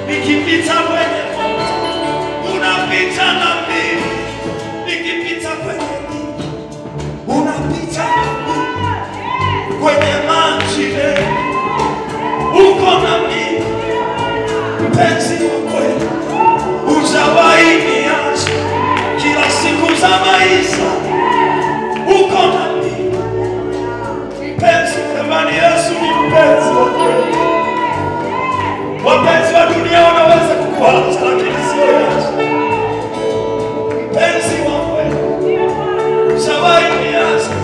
nikipita kwenye moto unapita na mimi, nikipita kwenye mimi unapita na mimi, kwenye maji uko na mimi, mpenzi wa kweli hujawahi niacha, kila siku za maisha uko na mimi, mpenzi. Jamani, Yesu ni mpenzi wa kweli. Wapenzi wa dunia wanaweza kukuacha, lakini sio Yesu. Mpenzi wa kweli hujawahi niacha.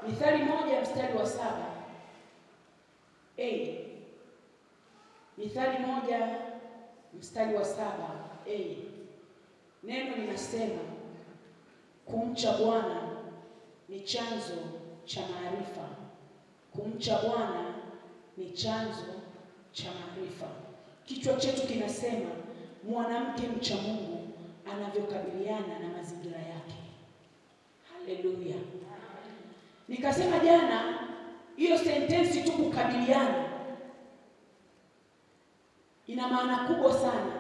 Mithali 1 mstari wa 7. Mithali 1 mstari wa 7. Neno linasema kumcha Bwana ni chanzo cha maarifa. Kumcha Bwana ni chanzo cha maarifa. Kichwa chetu kinasema mwanamke mcha Mungu anavyokabiliana na mazingira yake. Haleluya. Nikasema jana hiyo sentensi tu kukabiliana ina maana kubwa sana.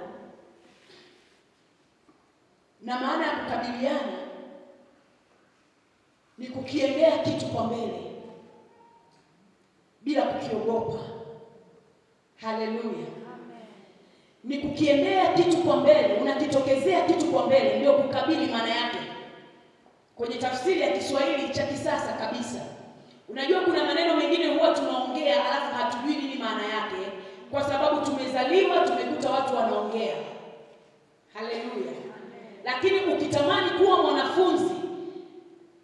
Na maana ya kukabiliana ni kukiendea kitu kwa mbele bila kukiogopa. Haleluya. Ni kukiendea kitu kwa mbele, unakitokezea kitu kwa mbele, ndio kukabili maana yake. Kwenye tafsiri ya Kiswahili cha kisasa kabisa. Unajua kuna maneno mengine huwa tunaongea alafu hatujui nini maana yake kwa sababu tumezaliwa tumekuta watu wanaongea. Haleluya. Lakini ukitamani kuwa mwanafunzi,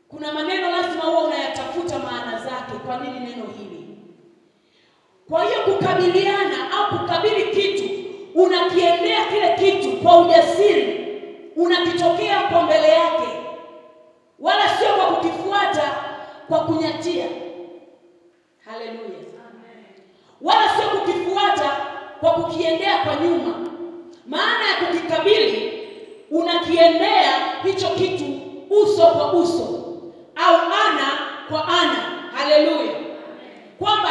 kuna maneno lazima huwa unayatafuta maana zake, kwa nini neno hili. Kwa hiyo kukabiliana au kukabili kitu, unakiendea kile kitu kwa ujasiri, unakitokea kwa mbele yake. Wala sio kwa kukifuata kwa kunyatia. Haleluya. Wala sio kukifuata kwa kukiendea kwa nyuma. Maana ya kukikabili, unakiendea hicho kitu uso kwa uso au ana kwa ana. Haleluya. Kwamba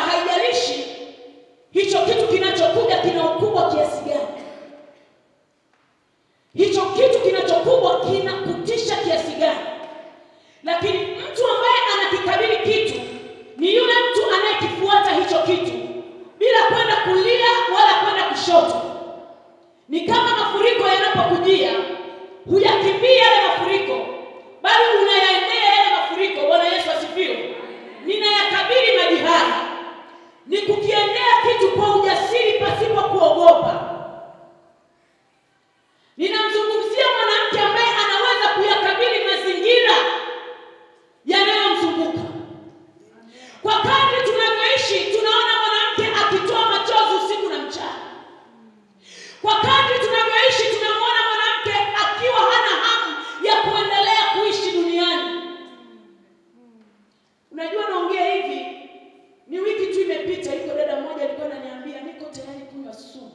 imepita, yuko dada mmoja alikuwa ananiambia niko tayari kunywa sumu.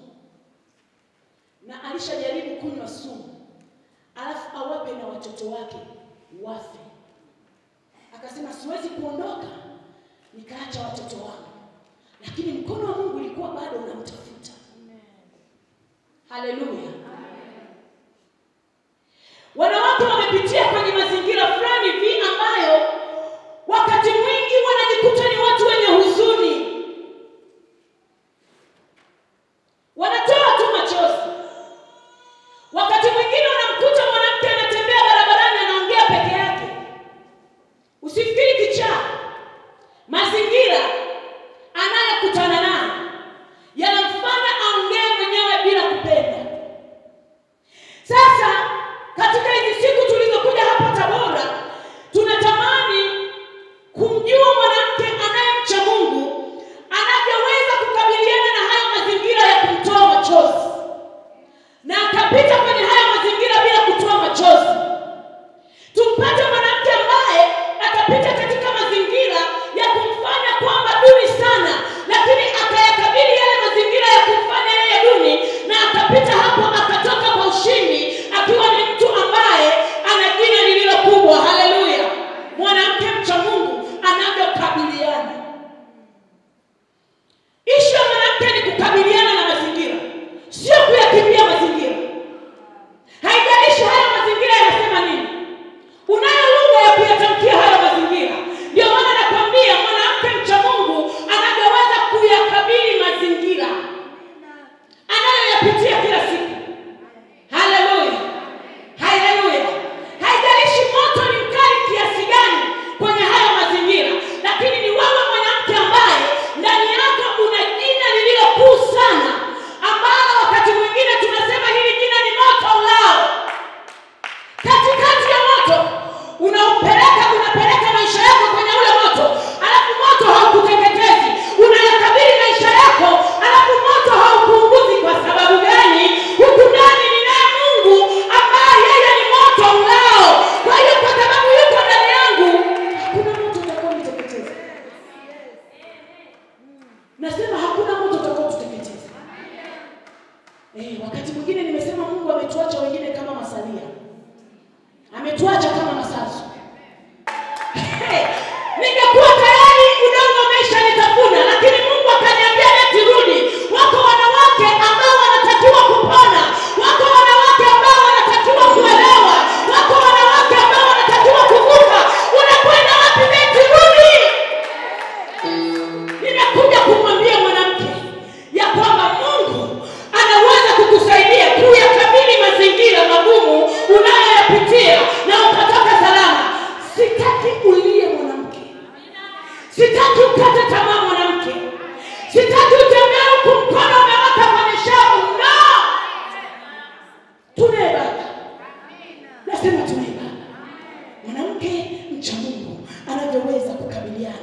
Na alishajaribu kunywa sumu. Alafu awape na watoto wake wafe. Akasema siwezi kuondoka nikaacha watoto wangu. Lakini mkono wa Mungu ulikuwa bado unamtafuta. Haleluya. Wanawake wamepitia kwenye mazingira fulani hivi ambayo wakati mwingi wanajikuta ni watu wenye huzuni. Wanatoa tu machozi. Wakati mwingine unamkuta mwanamke anatembea barabarani anaongea peke yake. Usifikiri kichaa. Mazingira anayokutana nayo yanamfanya aongee mwenyewe bila kupenda. Sasa katika hizi siku tulizokuja hapa Tabora, tunatamani kumjua mwanamke anayemcha Mungu anavyoweza kukabiliana na hayo mazingira ya kumtoa machozi. Na akapita kwenye hayo mazingira bila kutoa machozi. Tumpate mwanamke ambaye akapita katika mazingira ya kumfanya kwamba duni sana, lakini akayakabili yale mazingira ya kumfanya yeye duni, na akapita hapo akatoka kwa ushindi akiwa ni mtu ambaye ana jina lililo kubwa. Haleluya. Mwanamke mcha Mungu anavyokabiliana. Ishu ya mwanamke ni kukabiliana na mazingira, sio kuyakimbia mazingira. Haijalishi haya mazingira yanasema nini, unayo lugha ya kuyatamkia haya mazingira. Ndio maana nakwambia mwanamke mcha Mungu anavyoweza kuyakabili mazingira anayoyapitia kila siku. Haleluya. Haleluya. Haijalishi moto ni mkali kiasi gani kwenye haya mazingira, lakini ni wewe mwanamke ambaye ndani yako una jina lililo kuu sana, ambalo wakati mwingine tunasema hili jina ni moto ulao. Katikati ya moto unapeleka maisha yako kwenye ule moto, alafu moto haukuteketezi. Unayakabili maisha yako, alafu moto haukuunguzi. Kwa sababu gani? Huku ndani ninaye Mungu ambaye yeye ni moto ulao. Kwa hiyo kwa sababu yuko ndani yangu, hakuna moto utakaoniteketeza. Nasema hakuna moto utakaotuteketeza. Wakati mwingine nimesema Mungu ametuacha wengine kama masalia. Ametuacha kama masazo. Ningekuwa tayari udongo umeshanitafuna, lakini Mungu akaniambia eti rudi. Wako wanawake ambao wanatakiwa kupona. Wako wanawake ambao wanatakiwa kuelewa. Wako wanawake ambao wanatakiwa kuvuka. Unakwenda wapi eti rudi? Nimekuja kumwambia mwanamke ya kwamba Mungu anaweza kukusaidia kuyakabili mazingira magumu unayoyapitia na ukatoka salama. Sitaki ulie mwanamke. Sitaki ukate tamaa mwanamke. Sitaki utembee huku mkono umeweka kwenye shavu. No! Tunaibada. Nasema tunaibada. Mwanamke mcha Mungu anavyoweza kukabiliana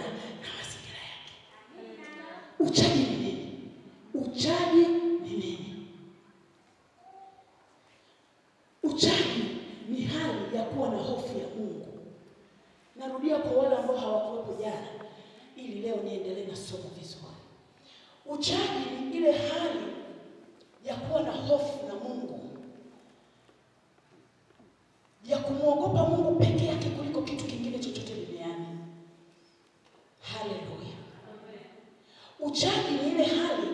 na mazingira yake. Uchaji ni nini? Uchaji ni nini? Uchaji ni hali ya kuwa na hofu ya Mungu. Narudia kwa wale ambao hawakuwepo jana, ili leo niendelee na somo vizuri. Uchaji ni ile hali ya kuwa na hofu na Mungu, ya kumwogopa Mungu peke yake kuliko kitu kingine chochote duniani. Haleluya. Uchaji ni ile hali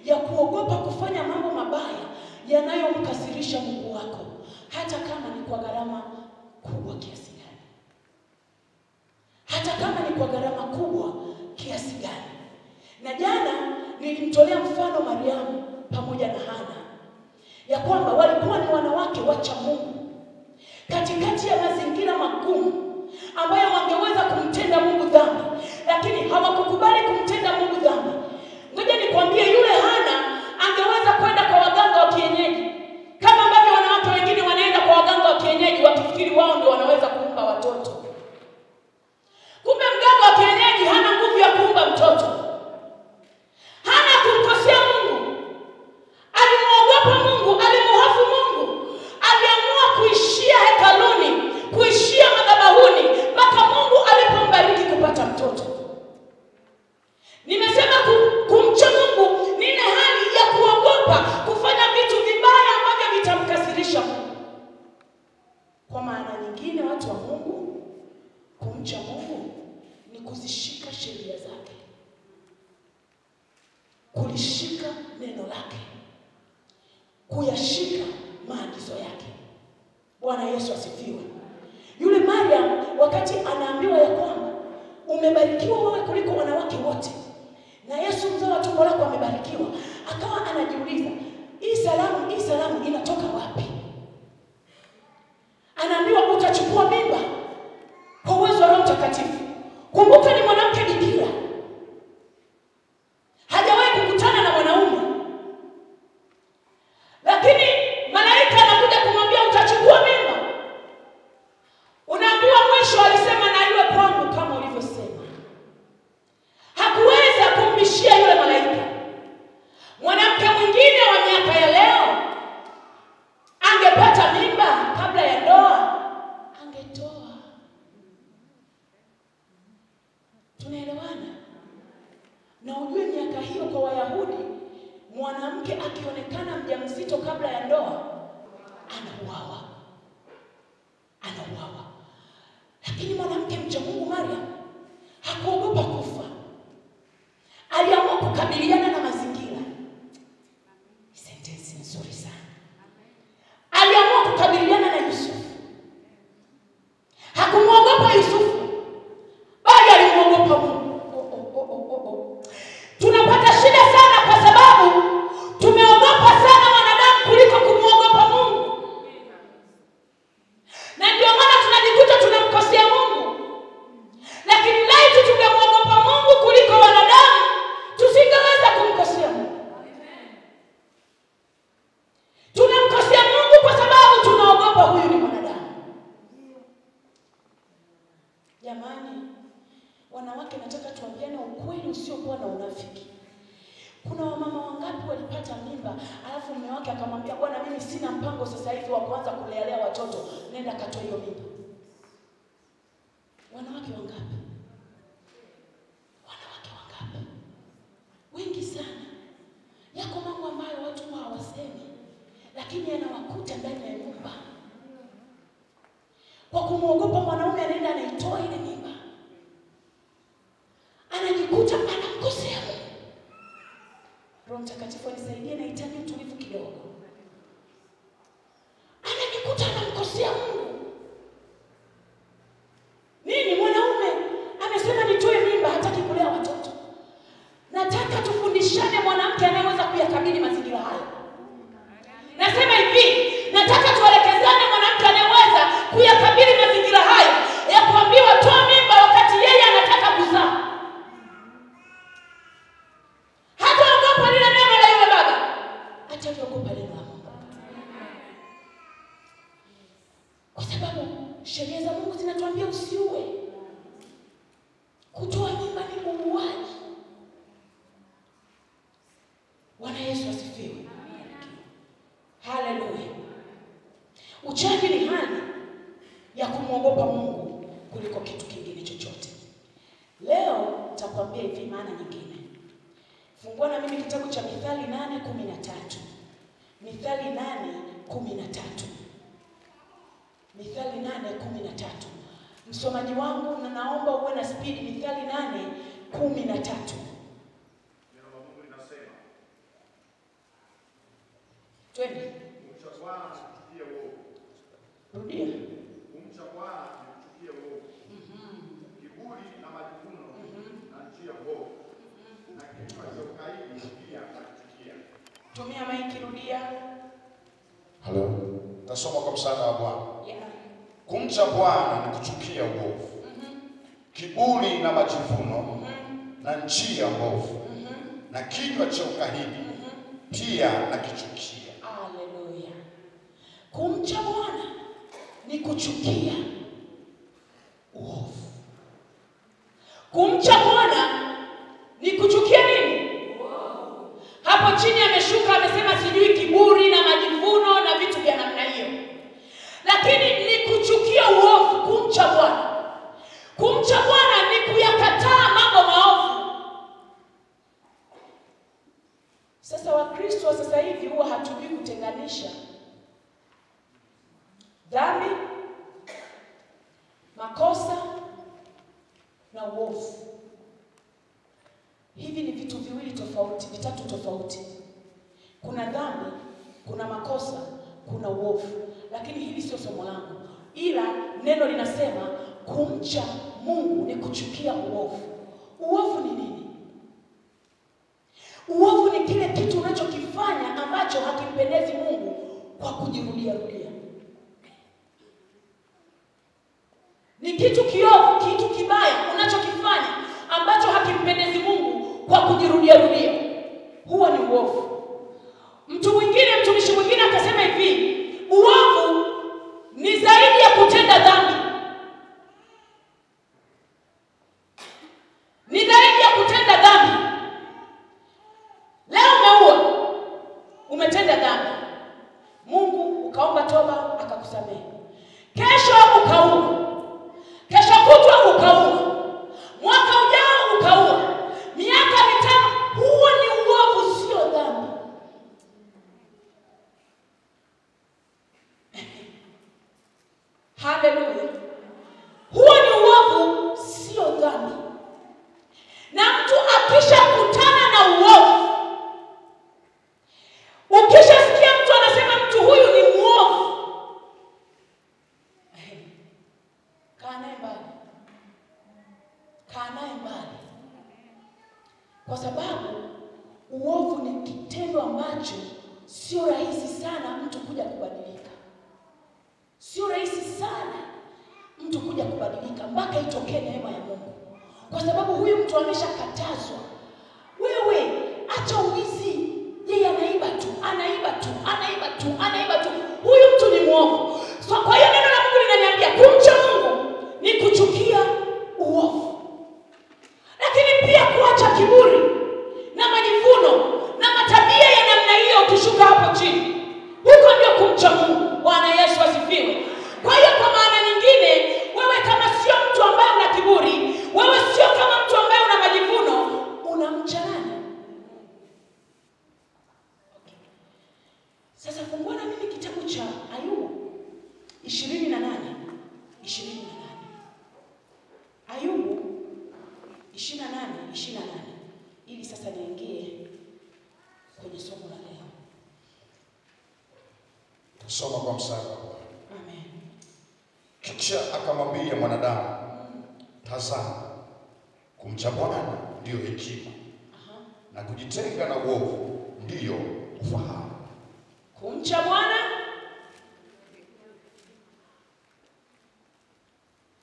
ya kuogopa kufanya mambo mabaya yanayomkasirisha Mungu wako, hata kama ni kwa gharama kubwa kiasi gani. Hata kama ni kwa gharama kubwa kiasi gani. Na jana nilimtolea mfano Mariamu pamoja na Hana, ya kwamba walikuwa ni wanawake wacha Mungu katikati ya mazingira magumu ambayo wangeweza kumtenda Mungu dhambi, lakini hawakukubali kumtenda Mungu dhambi. Ngoja nikwambie, yule Hana angeweza kwenda kwa waganga wa kienyeji, kama ambavyo wanawake wengine wanaenda kwa waganga wa kienyeji wakifikiri wao ndio wanaweza kuumba watoto. Kumbe mganga wa kienyeji hana nguvu ya kuumba mtoto. Hana kumkosea Mungu. Alimuogopa Mungu, alimuhofu Mungu. Aliamua kuishia hekaluni, kuishia madhabahuni, mpaka Mungu alipombariki kupata mtoto. Nimesema kulishika neno lake, kuyashika maagizo yake. Bwana Yesu asifiwe. Yule Mariam wakati anaambiwa ya kwamba umebarikiwa wewe kuliko wanawake wote, na Yesu mzao wa tumbo lako amebarikiwa, akawa anajiuliza, hii salamu inatoka wapi? Anaambiwa utachukua mimba kwa uwezo wa Roho Mtakatifu. Kumbuka ni mwanamke bikira, hajawahi kukutana na mwanaume, lakini malaika anakuja kumwambia utachukua mimba. Unaambiwa mwisho alisema na iwe kwangu kama ulivyosema. Hakuweza kumbishia yule malaika. Mwanamke mwingine wa miaka ya leo angepata mimba kabla ya ndoa, angetoa. Tunaelewana? Na ujue miaka hiyo kwa Wayahudi, mwanamke akionekana mjamzito kabla ya ndoa, anauawa. Lakini mwanamke mcha Mungu Mariam hakuogopa kufa. Aliamua kukabiliana na mazingira. Sentensi nzuri sana. Aliamua kukabiliana na Yusufu. Hakumwogopa Yusufu, bali alimwogopa Mungu. Tunapata shida sana kwa sababu tumeogopa sana wanadamu kuliko kumwogopa Mungu. Na ndio maana tunajikuta tunamkosea Mungu. Lakini laiti tungemwogopa Mungu kuliko wanadamu, tusingeweza kumkosea Mungu. Tunamkosea Mungu kwa sababu tunaogopa huyu ni mwanadamu. Jamani, wanawake, nataka tuambiane ukweli usiokuwa na unafiki. Kuna wamama wangapi walipata mimba, alafu mume wake akamwambia, bwana mimi sina mpango sasa hivi wa kuanza kulelea watoto, nenda katoe hiyo mimba. Wanawake wangapi? Wengi sana. Yako mambo ambayo watu hawasemi, lakini yanawakuta ndani ya nyumba. Kwa kumwogopa mwanaume anaenda anaitoa ile mimba, anajikuta anamkosea Mungu. Roho Mtakatifu anisaidie, nahitaji utulivu kidogo. Anajikuta anamkosea Mungu. Nini? Mwanaume amesema nitoe mimba, hataki kulea watoto. Nataka tufundishane mwanamke anayeweza kuyakabili mazingira hayo. Nasema hivi, nataka tuelekezane mwanamke anayeweza kuyakabili mazingira hayo ya kuambiwa toa mimba wakati yeye anataka kuzaa. Hataogopa lile neno la yule baba, ataogopa neno la Mungu. Kwa sababu sheria za Mungu zinatuambia usiue. Kutoa mimba ni uuaji. Bwana Yesu asifiwe. Haleluya. Uchaji ni hali ya kumwogopa Mungu kuliko kitu kingine chochote. Leo nitakwambia hivi maana nyingine. Fungua na mimi kitabu cha Mithali 8:13. Mithali 8:13. Mithali 8:13. Msomaji wangu, na naomba uwe na speed. Mithali 8:13. Twende. Kumcha Bwana kuchukia uovu. Rudia. Kumcha Bwana kuchukia uovu. Kiburi na majivuno na njia mbovu. Na kinywa cha ukaidi pia kuchukia. Tumia maiki, rudia. Halo. Tasoma kwa msaada wa Bwana. Yeah. Kumcha Bwana ni kuchukia uovu. Kiburi na majivuno na njia mbovu. Na kinywa cha ukaidi pia nakichukia. Haleluya. Kumcha Bwana ni kuchukia uovu. Kumcha Bwana ni kuchukia nini? Uovu. Hapo chini ameshuka amesema sijui kiburi na majivuno na vitu vya namna hiyo. Lakini ni kuchukia uovu. Kumcha Bwana. Kumcha Bwana ni kuyakataa mambo maovu. Sasa Wakristo sasa hivi huwa hatujui kutenganisha dhambi, makosa na uovu. Hivi ni vitu viwili tofauti. vitatu tofauti. Kuna dhambi, kuna makosa, kuna uovu. Lakini hili sio somo langu. Ila neno linasema kumcha Mungu ni kuchukia uovu. Uovu ni nini? Uovu ni kile kitu unachokifanya ambacho hakimpendezi Mungu kwa kujirudia rudia. Ni kitu kiovu, kitu kibaya unachokifanya ambacho hakimpendezi Mungu kwa kujirudia rudia. Huo ni uovu. Mtumishi mwingine akasema hivi, uovu ni zaidi ya kutenda dhambi. Ni zaidi ya kutenda dhambi. Leo umeua, umetenda dhambi. Mungu ukaomba toba akakusamehe. Kesho ukaua. Kesho kutwa ukaua. Mwaka ujao ukaua. Miaka mitano, huo ni uovu, sio dhambi. Haleluya. Huo ni uovu, sio dhambi. Na mtu akishakutana na uovu, ukishasikia mtu anasema mtu huyu ni muovu, kaa naye mbali. Kaa naye mbali. Kwa sababu uovu ni kitendo ambacho sio rahisi sana mtu kuja kubadilika. Sio rahisi sana mtu kuja kubadilika mpaka itokee neema ya Mungu. Kwa sababu huyu mtu ameshakatazwa. Wewe acha uizi. Yeye anaiba tu. Huyu mtu ni muovu. So kwa hiyo neno la Mungu linaniambia kumcha Mungu ni kuchukia uovu. Lakini pia kuacha kiburi na majivuno na matabia ya namna hiyo ukishuka hapo chini. Huko ndio kumcha Mungu. Bwana Yesu asifiwe. Kwa hiyo kwa maana nyingine, wewe kama sio mtu ambaye una kiburi, wewe sio kama mtu ambaye una majivuno, unamcha nani? Okay. Sasa fungua na mimi kitabu cha Ayubu 28. Ayubu 28 ili sasa niingie kwenye somo la leo. Tusoma kwa mstari. Amen. Kisha akamwambia mwanadamu, tazama, kumcha Bwana ndiyo hekima, na kujitenga na uovu ndiyo ufahamu. Kumcha Bwana.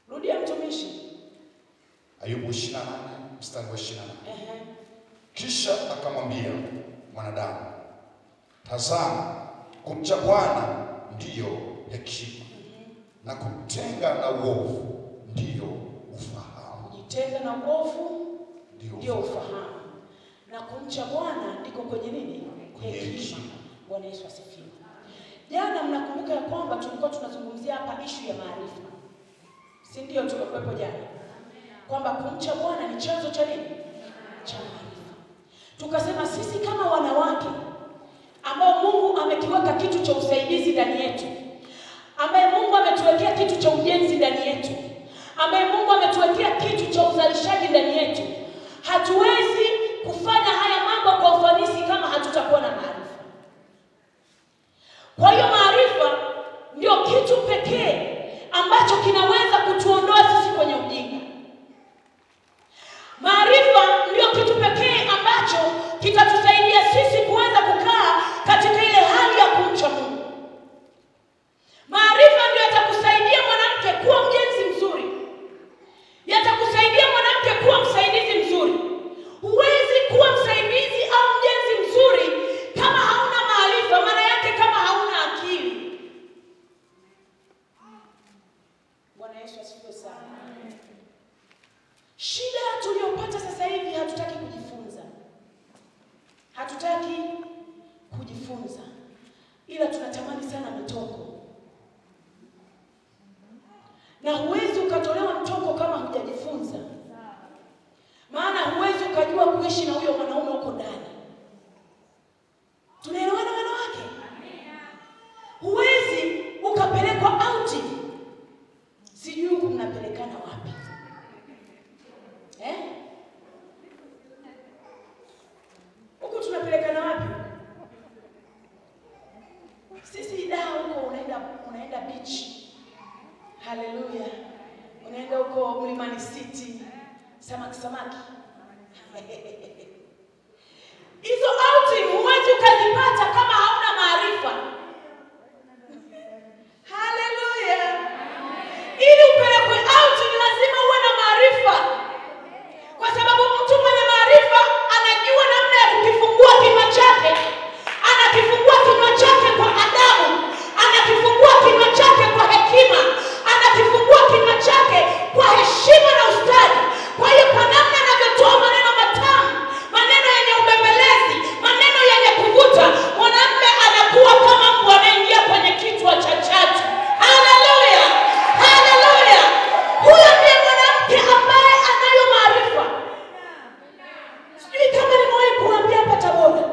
Rudia mtumishi. Ayubu 28 mstari wa 28. Kisha akamwambia mwanadamu, tazama, kumcha Bwana ndiyo hekima, na kutenga na uovu ndiyo ufahamu. Kujitenga na uovu ndiyo ufahamu. Na kumcha Bwana ndiko kwenye nini? Hekima. Bwana Yesu asifiwe. Jana mnakumbuka ya kwamba tulikuwa tunazungumzia hapa issue ya maarifa. Si ndio tulikuwepo jana? Kwamba kumcha Bwana ni chanzo cha nini? Cha maarifa. Tukasema sisi kama wanawake ambao Mungu amekiweka kitu cha usaidizi ndani yetu, ambaye Mungu ametuwekea kitu cha ujenzi ndani yetu, ambaye Mungu ametuwekea kitu cha uzalishaji ndani yetu, hatuwezi kufanya haya mambo kwa ufanisi kama hatutakuwa na maarifa. Kwa hiyo maarifa ndio kitu pekee ambacho kinaweza kutuondoa sisi kwenye ujinga. Maarifa ndio kitu pekee ambacho kitatusaidia sisi kuweza kukaa katika ile hali ya kumcha Mungu. Maarifa ndio yatakusaidia mwanamke kuwa mjenzi mzuri. Yatakusaidia mwanamke kuwa msaidizi mzuri. Huwezi kuwa msaidizi au mjenzi mzuri kama hauna maarifa, maana yake kama hauna akili. Bwana Yesu asifiwe sana. Shida tuliyopata sasa hivi, hatutaki kujifunza. Ila tunatamani sana mitoko. Na huwezi ukatolewa mtoko kama hujajifunza. Maana huwezi ukajua kuishi na huyo mwanaume uko ndani. Tunaelewana wanawake? Huwezi ukapelekwa outing. Sijui huku mnapelekana wapi. samaki. Hizo outing huwezi ukazipata kama hauna maarifa. Haleluya. Ili upelekwe outing lazima uwe na maarifa. Kwa sababu mtu mwenye maarifa anajua namna ya kukifungua kinywa chake. Anakifungua kinywa chake kwa adabu, anakifungua kinywa chake kwa hekima, anakifungua kinywa chake kwa heshima na ustadi. Kwa hiyo kwa namna anavyotoa maneno matamu, maneno yenye ubembelezi, maneno yenye kuvuta, mwanamume anakuwa kama mbwa anaingia kwenye kichwa cha chatu. Haleluya. Haleluya. Huyo ndiye mwanamke ambaye anayo maarifa. Sijui kama nimewahi kuambia hapa Tabora.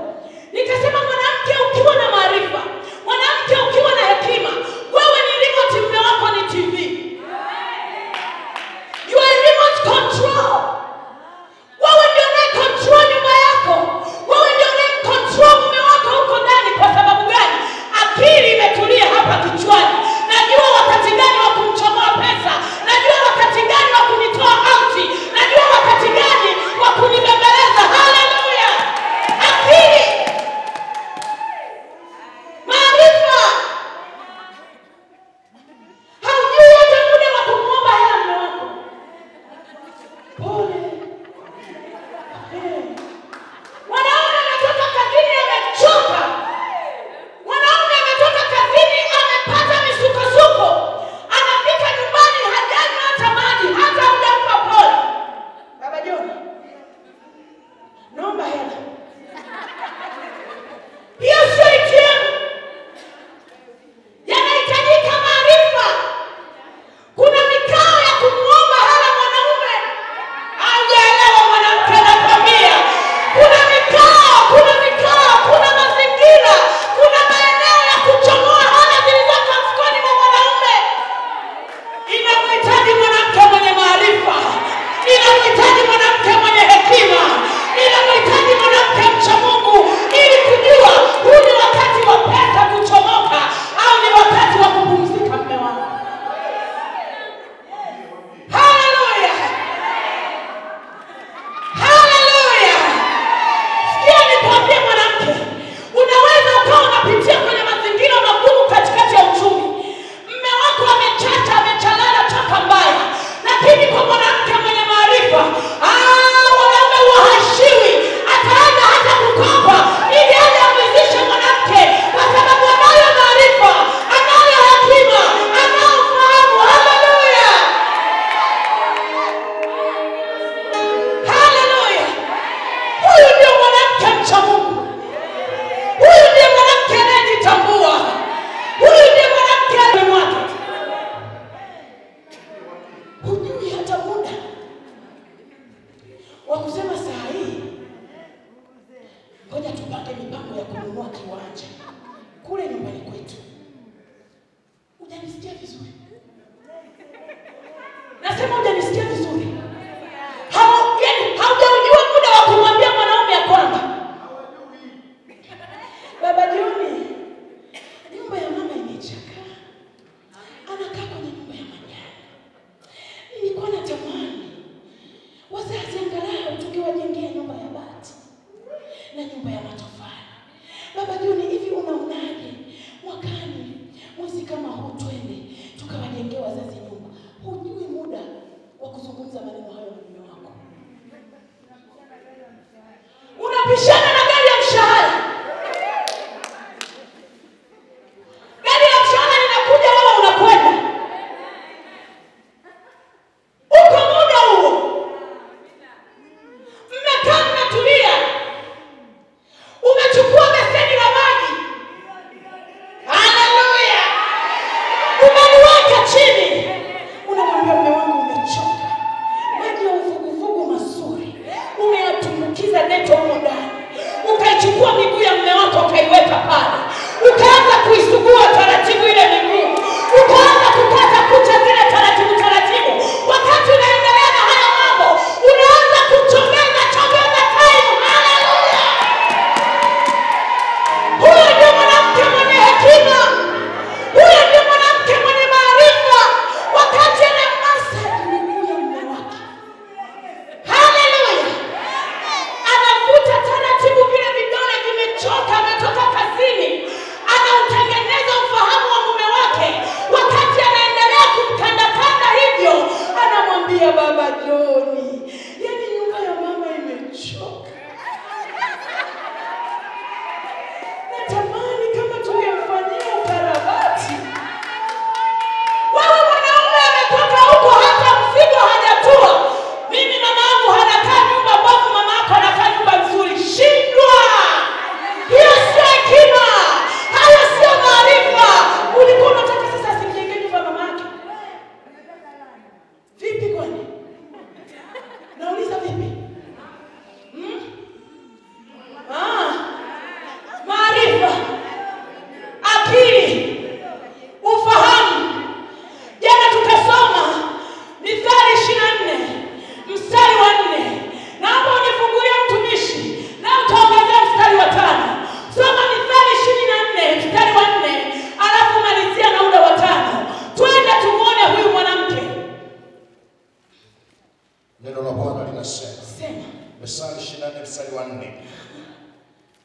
Nikasema mwanamke ukiwa na maarifa, mwanamke ukiwa na hekima, wewe ni remote, mume wako ni TV. You are remote control. Wewe ndio unaye control nyumba yako. Wewe ndio unaye control mume wako huko ndani. Kwa sababu gani? Akili imetulia hapa kichwani. Najua wakati gani wa kumchomoa pesa. Najua wakati gani wa kunitoa out. Najua wakati gani wa kunibembeleza. Haleluya. Akili. Maarifa. Haujui hata muda wa kumuomba hela mume wako. Pole. Mwanaume ametoka kazini amechoka. Mwanaume ametoka kazini amepata misukosuko. Anafika nyumbani hajanywa hata maji, hata hujampa pole. Baba John, naomba hela. Hiyo sio ATM. Yanahitajika maarifa. Kuna mikao ya kumuomba hela mwanaume. Haujaelewa mwanamke, nakwambia. Kuna mikao, kuna mazingira, kuna maeneo ya kuchomoa hela zilizoko mfukoni mwa mwanaume. Inamhitaji mwanamke mwenye maarifa. Inamhitaji mwanamke mwenye hekima. Inamhitaji mwanamke mcha Mungu ili kujua huu ni wakati wa pesa kuchomoka au ni wakati wa kupumzika mume wangu. Haleluya. Haleluya. Sikia nikwambie mwanamke, unaweza ukawa unapitia kwenye mazingira magumu katikati ya uchumi. Mume wako amechacha, amechalala chaka mbaya. Lakini kwa mwanamke mwenye maarifa, wanaume wahashiwi. Ataanza hata kukopa ili aje amwezeshe mwanamke, kwa sababu anayo maarifa, anayo hekima, anayo ufahamu. Haleluya. Haleluya. Huyu ndio mwanamke mcha Mungu. Huyu ndiye mwanamke anayejitambua. Huyu ndiye mwanamke aliyemwaka. Hujui hata muda wa kusema saa hii ngoja tupate mipango ya kununua kiwanja kule nyumbani kwetu. Hujanisikia vizuri? Nasema hujanisikia vizuri. Haujaujua muda wa kumwambia mwanaume ya kwamba Baba Joni, nyumba ya mama imechakaa. Anakaa kwenye nyumba ya majani. Nilikuwa natamani wazazi angalau tukiwajengea nyumba ya bati na nyumba ya matofali. Baba Joni, hivi unaonaje mwakani mwezi kama huu twende tukawajengea wazazi nyumba? Hujui muda wa kuzungumza maneno hayo na mume wako. Unapishana na gari ya mshahara. Gari ya mshahara linakuja, wewe unakwenda. Uko muda huo. Mmekaa mnatulia. Umechukua beseni la maji.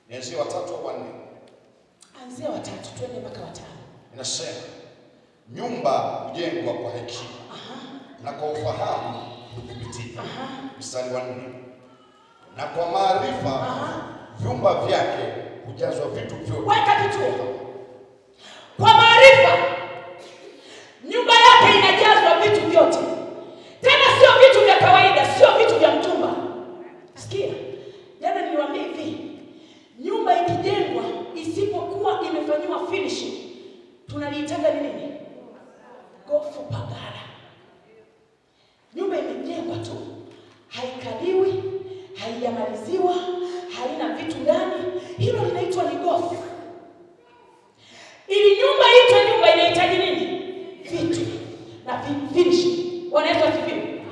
Nianzie 3 au 4? Anzia 3 twende mpaka 5. Inasema nyumba hujengwa kwa hekima na kwa ufahamu kudhibitiwa. Mstari wa 4. Na kwa maarifa vyumba vyake hujazwa vitu vyote. Weka kituo. Kwa maarifa nyumba yake inajazwa vitu vyote. Tena sio vitu vya kawaida, sio vitu vya mtumba. Sikia. Jana niliwaambia hivi. Nyumba ikijengwa isipokuwa imefanywa finishing, tunaliitaga nini? Gofu pagara. Nyumba imejengwa tu, haikaliwi, haijamaliziwa, haina vitu ndani, hilo linaitwa ni gofu. Ili nyumba itwe nyumba inahitaji nini? Vitu na finishing. Wanaweza asifiwe.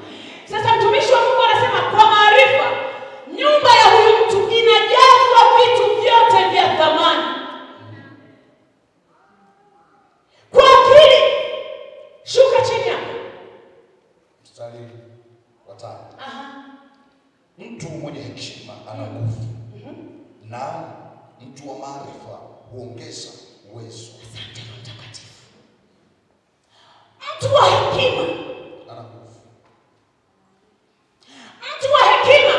Sasa mtumishi wa Mungu anasema kwa maarifa nyumba ya huyu mtu inajazwa vitu vyote vya thamani. Kwa akili, shuka chini hapo. Mstari wa 5. Mtu mwenye hekima ana nguvu. Na mtu wa maarifa huongeza uwezo. Asante Roho Mtakatifu. Mtu wa hekima Ana nguvu. mtu wa hekima.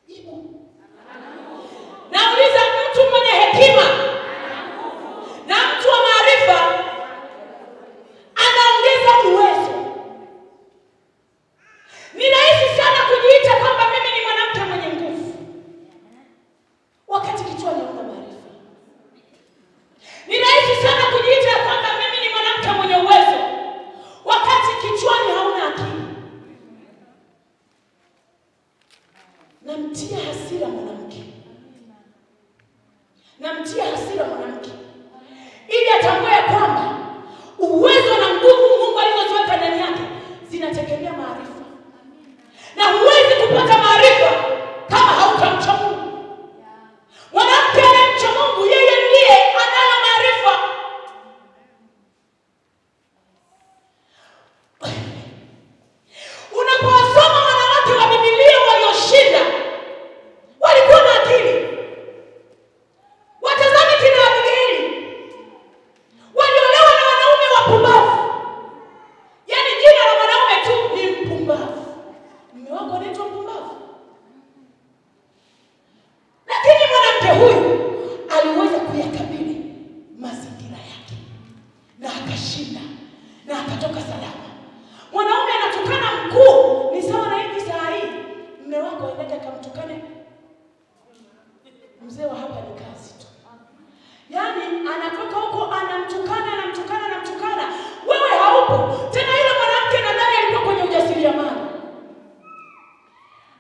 Ipo. Nauliza, mtu mwenye hekima na mtu wa maarifa anaongeza uwezo. Ni rahisi sana kujiita kwamba mimi ni mwanamke mwenye nguvu wakati kichwani hauna maarifa. Ni rahisi sana kujiita kwamba mimi ni mwanamke mwenye uwezo wakati kichwani hauna akili. Namtia hasira mwanamke. Namtia hasira mwanamke ili atambue kwamba uwezo na nguvu Mungu alizoziweka ndani yake zinategemea maarifa. Na huwezi kupata maarifa kama hautamcha Mungu. Mwanamke anayemcha Mungu yeye ndiye anayo maarifa. Unapowasoma wanawake wa Biblia walioshinda, walikuwa na akili. Watazame kina Abigaili. Waliolewa na wanaume wapumbavu. Yaani jina la mwanaume tu ni mpumbavu. Mume wako anaitwa mpumbavu. Lakini mwanamke huyu aliweza kuyakabili mazingira yake na akashinda na akatoka salama. Mwanaume anatukana mkuu, ni sawa na hivi saa hii mume wako aende akamtukane mzee wa hapa, ni kazi tu. Yaani anatoka huko anamtukana. Wewe haupo. Tena yule mwanamke nadhani alikuwa kwenye ujasiriamali.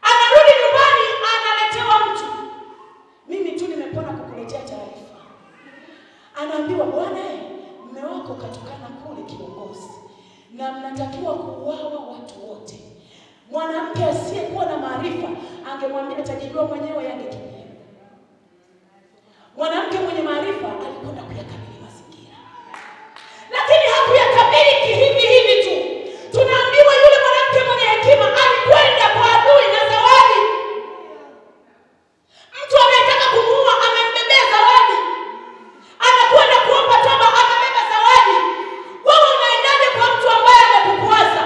Anarudi nyumbani analetewa mtu. Mimi tu nimepona kukuletea taarifa. Anaambiwa, bwana mume wako katukana kule kiongozi na mnatakiwa kuuawa watu wote. Mwanamke asiyekuwa na maarifa angemwambia atajijua mwenyewe, yangekimbia. Mwanamke mwenye maarifa alikwenda kuyakabili mazingira. Lakini hakuyakabili hivi tu. Tunaambiwa yule mwanamke mwenye hekima alikwenda kwa adui na zawadi. Mtu anayetaka kumuua amembebea zawadi. Anakwenda kuomba toba, amebeba zawadi. Wewe unaendaje kwa mtu ambaye amekukwaza?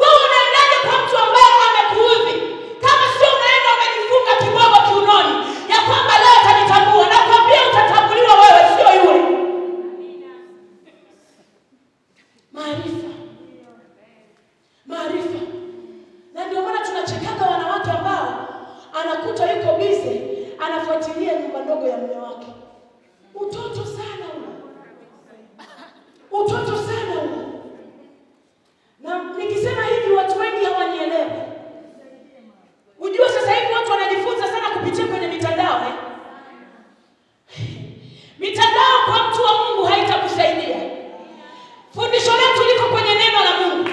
Wewe unaendaje kwa mtu ambaye amekuudhi? Kama sio unaenda umejifunga kibogo kiunoni ya kwamba leo atanitambua, na kwambia utatambuliwa wewe, sio yule. Maarifa. Na ndio maana tunachekaka wanawake ambao anakuta yuko busy anafuatilia nyumba ndogo ya mume wake. Utoto sana huo. Na nikisema hivi watu wengi hawanielewi. Unajua sasa hivi watu wanajifunza sana kupitia kwenye mitandao. Mitandao kwa mtu wa Mungu haitakusaidia. Fundisho letu liko kwenye neno la Mungu.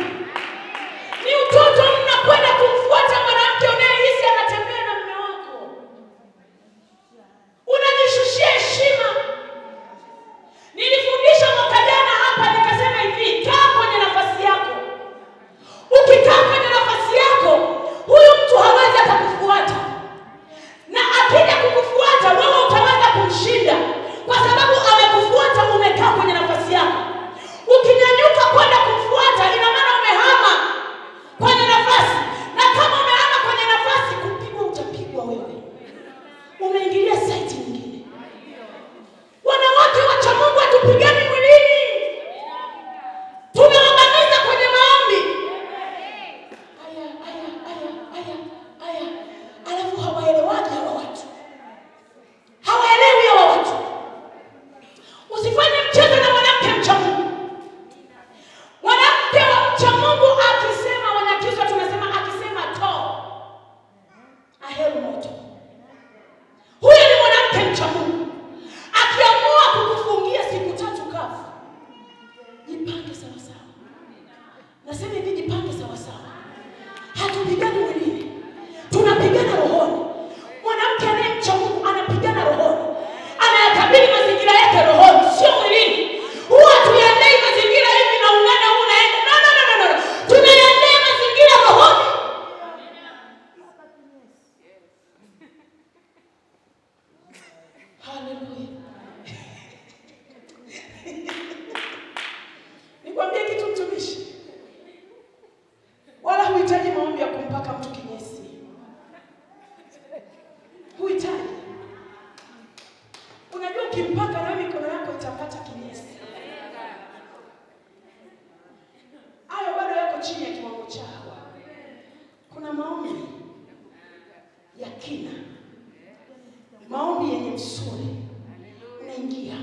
Ni utoto mnakwenda kumfuata mwanamke unayehisi anatembea na mume wako. Unajishushia heshima. ukimpaka na mikono yako itapata kinyesi. Hayo bado yako chini ya kiwango chako. Kuna maombi ya kina, maombi yenye msuri. Unaingia,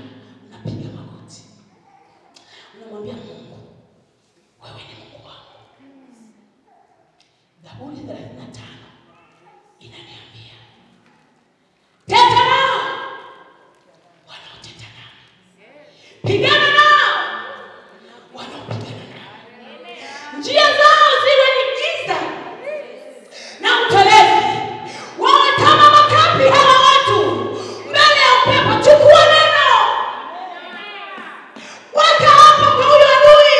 unapiga magoti, unamwambia Mungu, wewe ni Mungu wangu. Zaburi 35 inaniambia, teta nao wanaoteta nami, pigana nao wanaopigana nami. Njia zao ziwe ni giza na utelezi, wawe kama makapi hawa watu mbele ya upepo. Chukua neno, weka hapo kwa huyo adui.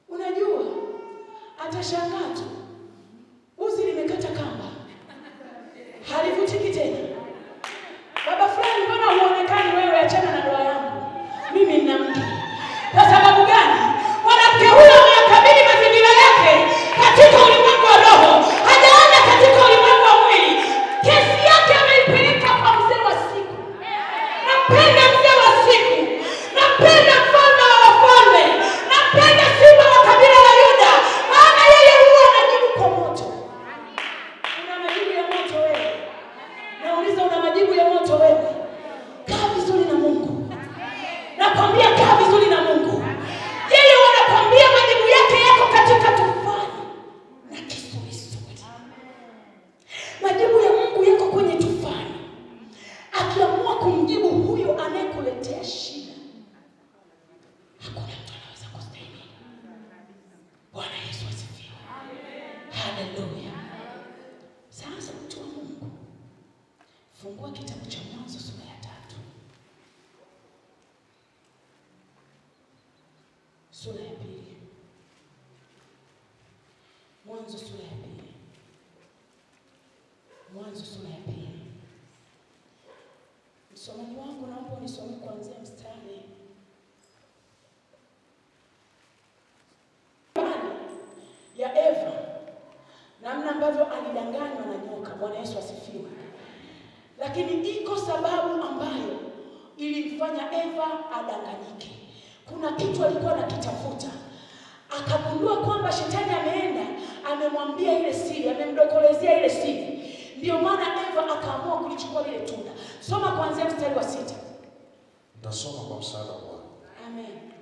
Unajua atashangaa tu, uzi limekata kamba, halivutiki tena. Baba fulani, mbona huonekani wewe? Achana na ndoa yangu, mimi nina mke. Kwa sababu gani? Mwanamke huyo anakabili mazingira yake katika ulimwengu wa roho, hajaona katika ulimwengu wa mwili. Kesi yake ameipeleka kwa mzee wa siku. Napenda mzee wa siku, napenda mfalme wa wafalme, napenda simba wa kabila la Yuda, maana yeye huwa anajibu kwa moto. Una majibu ya moto wewe? Nauliza, una majibu ya moto wewe? Kaa vizuri na Mungu. Nakwambia kaa vizuri na Mungu. Yeye wanakwambia majibu yake yako katika tufani na kisulisuli. Majibu ya Mungu yako kwenye tufani. Akiamua kumjibu huyo anayekuletea shida, hakuna mtu anaweza kustahimili. Bwana Yesu asifiwe. Haleluya. Sasa mtu wa Mungu, fungua kitabu cha Mwanzo sura ya 3. Sura ya 2. Mwanzo sura ya 2. Mwanzo sura ya 2. Msomaji wangu, naomba unisome kuanzia mstari. Ya Eva, namna ambavyo alidanganywa na nyoka. Bwana Yesu asifiwe. Lakini iko sababu ambayo ilimfanya Eva adanganyike. Kuna kitu alikuwa anakitafuta. Akagundua kwamba shetani ameenda, amemwambia ile siri, amemdokolezea ile siri. Ndio maana Eva akaamua kulichukua lile tunda. Soma kuanzia mstari wa 6. Nitasoma kwa msaada wa Bwana. Amen.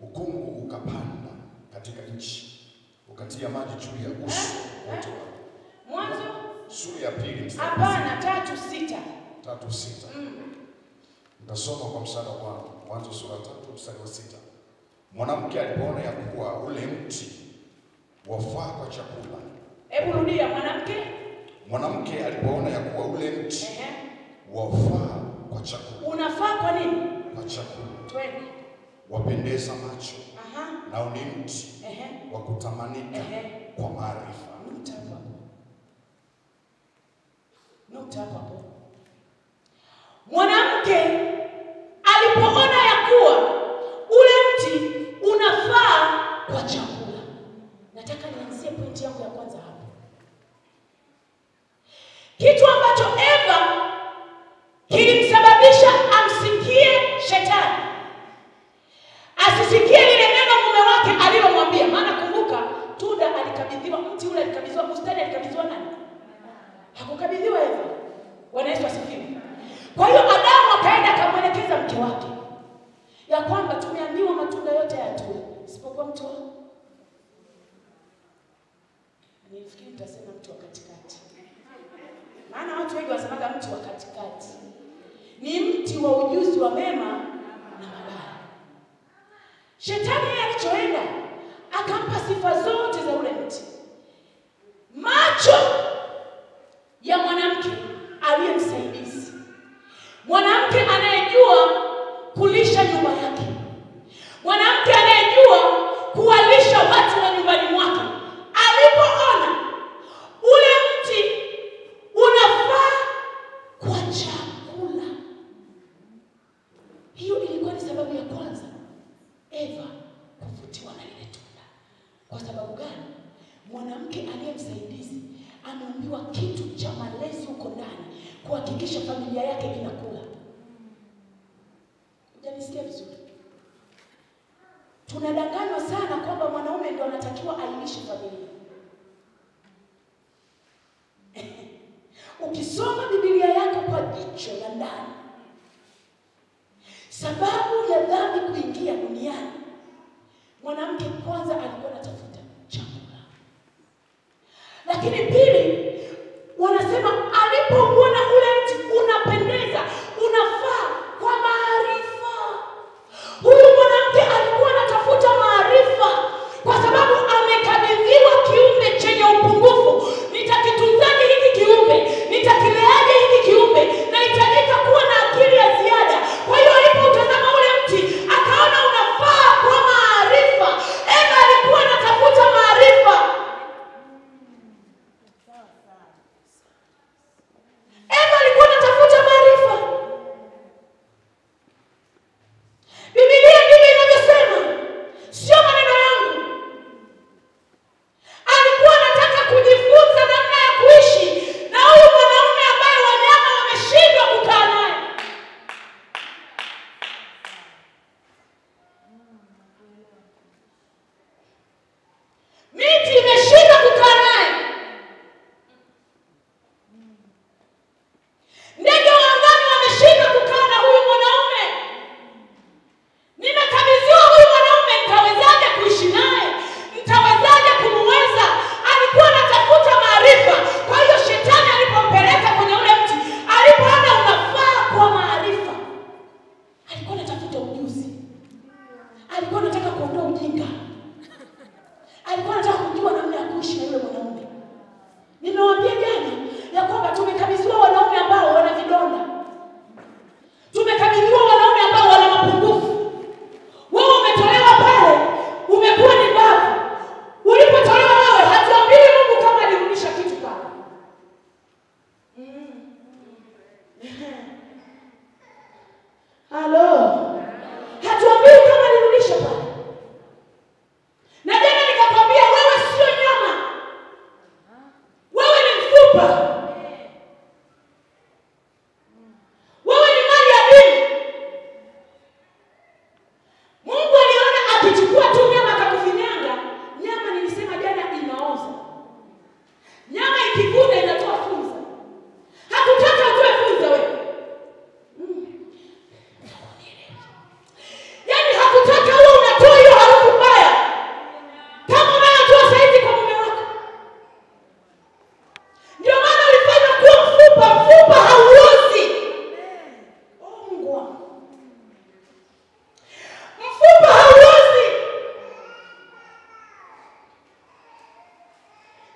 Ukungu ukapanda katika nchi, ukatia maji juu ya uso wote. Mwanzo sura ya 2 mstari. Hapana, 3:6. 3:6. Nitasoma kwa msaada wa Bwana. Mwanzo sura 3 mstari wa 6. Mwanamke alipoona ya kuwa ule mti wafaa kwa chakula. Hebu rudia, Mwanamke alipoona ya kuwa ule mti wafaa kwa chakula. Unafaa kwa nini? Kwa chakula. Twende. Wapendeza macho. Na ni mti wa kutamanika kwa maarifa. Nukta hapo. Mwanamke alipoona ya kuwa ule mti unafaa kwa chakula. Nataka nianzie pointi yangu ya kwanza hapo. Kitu ambacho Eva kilimsababisha amsikie shetani, asisikie lile neno mume wake alilomwambia. Maana kumbuka, tunda alikabidhiwa, mti ule alikabidhiwa, bustani alikabidhiwa nani? Hakukabidhiwa Eva. Bwana Yesu asifiwe. Kwa hiyo Adamu akaenda akamwelekeza mke wake ya kwamba tumeambiwa matunda yote ya tule isipokuwa mti wa... Nilifikiri tutasema mti wa katikati. Maana watu wengi wasemaga mti wa katikati. Ni mti wa ujuzi wa mema na mabaya. Shetani yeye alichoenda akampa sifa zote za ule mti. Macho ya mwanamke aliye msaidizi, mwanamke anayejua kulisha nyumba yake, mwanamke anayejua kuwalisha watu wa nyumbani mwake, alipoona ule mti unafaa kwa chakula, hiyo ilikuwa ni sababu ya kwanza Eva kuvutiwa na lile tunda. Kwa sababu gani? Mwanamke aliye msaidizi ameambiwa kitu cha malezi huko ndani, kuhakikisha familia yake inakula. Halo. Hatuambii kama nirudishe pale. Na jana nikakwambia wewe sio nyama. Wewe ni mfupa. Wewe ni mali ya dini. Mungu aliona akichukua tu nyama akakufinyanga. Nyama nilisema jana inaoza. Nyama ikivuna inatoa funza. Hakutaka utoe funza wewe. Yaani hakutaka wewe unatoa hiyo harufu mbaya. Kama unatoa saizi kwa mume wako. Ndio maana ulifanya kuwa mfupa. Mfupa hauozi. Oh Mungu wangu. Mfupa hauozi.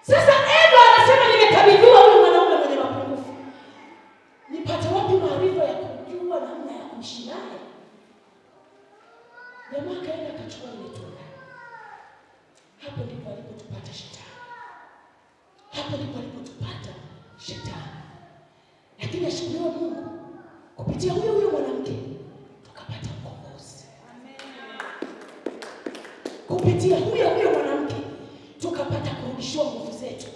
Sasa Eva anasema nimekabidhiwa huyu mwanaume mwenye mapungufu. Nipate wapi maarifa ya kujua namna ya kuishi naye? Jamaa kaenda akachukua ile tunda. Hapo ndipo alipotupata shetani. Hapo ndipo alipotupata shetani. Lakini ashukuriwe Mungu. Kupitia huyo mwanamke tukapata ukombozi. Kupitia huyo mwanamke tukapata kurudishiwa nguvu zetu.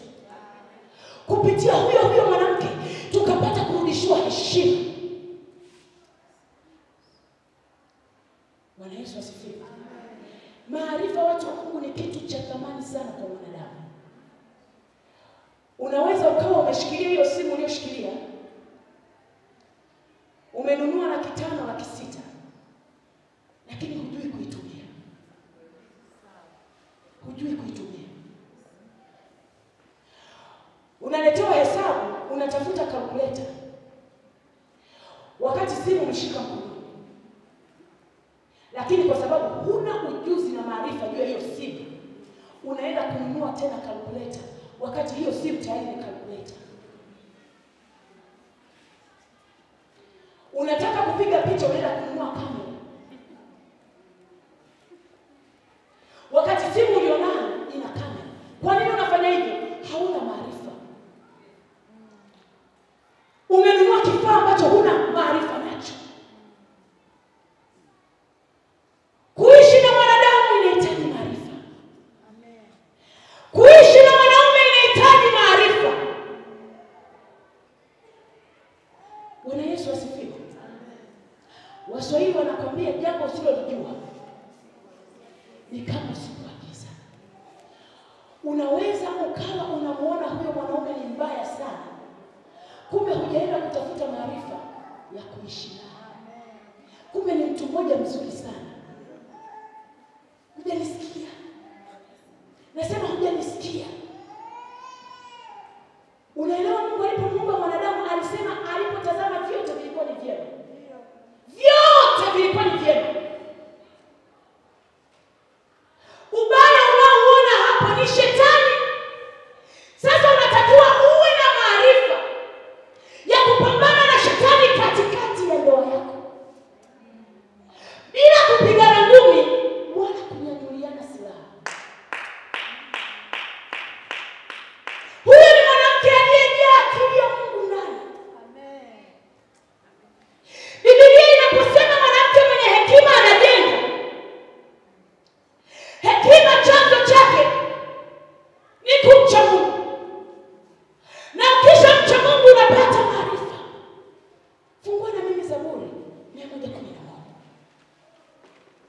Kupitia huyo mwanamke tukapata kurudishiwa heshima. Bwana Yesu asifiwe. Maarifa watu wa Mungu ni kitu cha thamani sana kwa wanadamu. Unaweza ukawa umeshikilia hiyo simu uliyoshikilia. Umenunua na 5,000 na 6,000. Lakini hujui kuitumia. Hujui kuitumia. Unaletewa hesabu, unatafuta calculator. Wakati simu umeshika mkononi. Lakini kwa sababu huna ujuzi na maarifa juu ya hiyo simu, unaenda kununua tena calculator wakati hiyo simu tayari ni calculator. Unataka kupiga picha, unaenda kununua kamera. Wakati simu ulionayo ina kamera. Kwa nini unafanya hivyo? Hauna maarifa. Umenunua kifaa ambacho huna maarifa nacho. Kuishi na mwanadamu inahitaji maarifa. Kuishi na mwanaume inahitaji maarifa. Bwana Yesu asifiwe. Waswahili wanakwambia jambo usilolijua ni kama usikuagiza. Unaweza ukawa unamuona huyo mwanaume ni mbaya sana. Kumbe hujaenda kutafuta maarifa ya kuishi naye. Kumbe ni mtu mmoja mzuri sana. Hujanisikia. Nasema hujanisikia. Unaelewa Mungu alipomuumba mwanadamu alisema alipotazama vyote vilikuwa ni vyema. Vyote vilikuwa ni vyema. Ubaya unaoona hapo ni shetani. Sasa unatakiwa uwe na maarifa ya kupambana na shetani katikati ya ndoa yako. Bila kupigana ngumi wala kunyanyuliana silaha. Huyu ni mwanamke aliyejaa akili ya Mungu ndani. Amen. Biblia inaposema mwanamke mwenye hekima anajenga. Hekima chanzo chake ni kumcha Mungu. Na ukisha mcha Mungu unapata maarifa. Fungua na mimi Zaburi 111.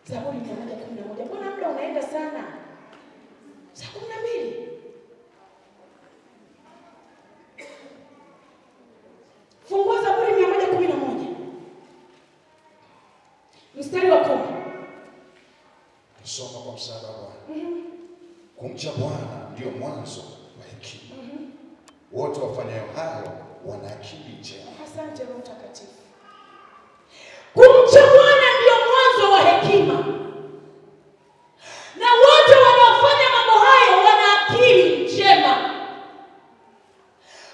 Zaburi 111. Mbona muda unaenda sana? Saa 12. Fungua Zaburi 111. Mstari wa 10. Tusoma kwa msaada wa Bwana. Kumcha Bwana ndio mwanzo wa hekima. Wote wafanyayo hayo wana akili njema. Asante Roho Mtakatifu. Kumcha Bwana ndio mwanzo wa hekima. Na wote wanaofanya mambo hayo wana akili njema.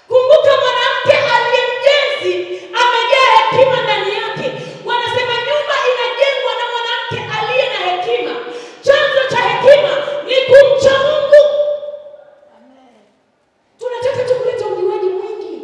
Kumbuka mwanamke aliye mjenzi amejaa hekima ndani yake. Wanasema nyumba inajengwa na mwanamke aliye na hekima. Chanzo cha hekima ni kumcha Mungu. Amen. Tunataka tukulete ujuaji mwingi.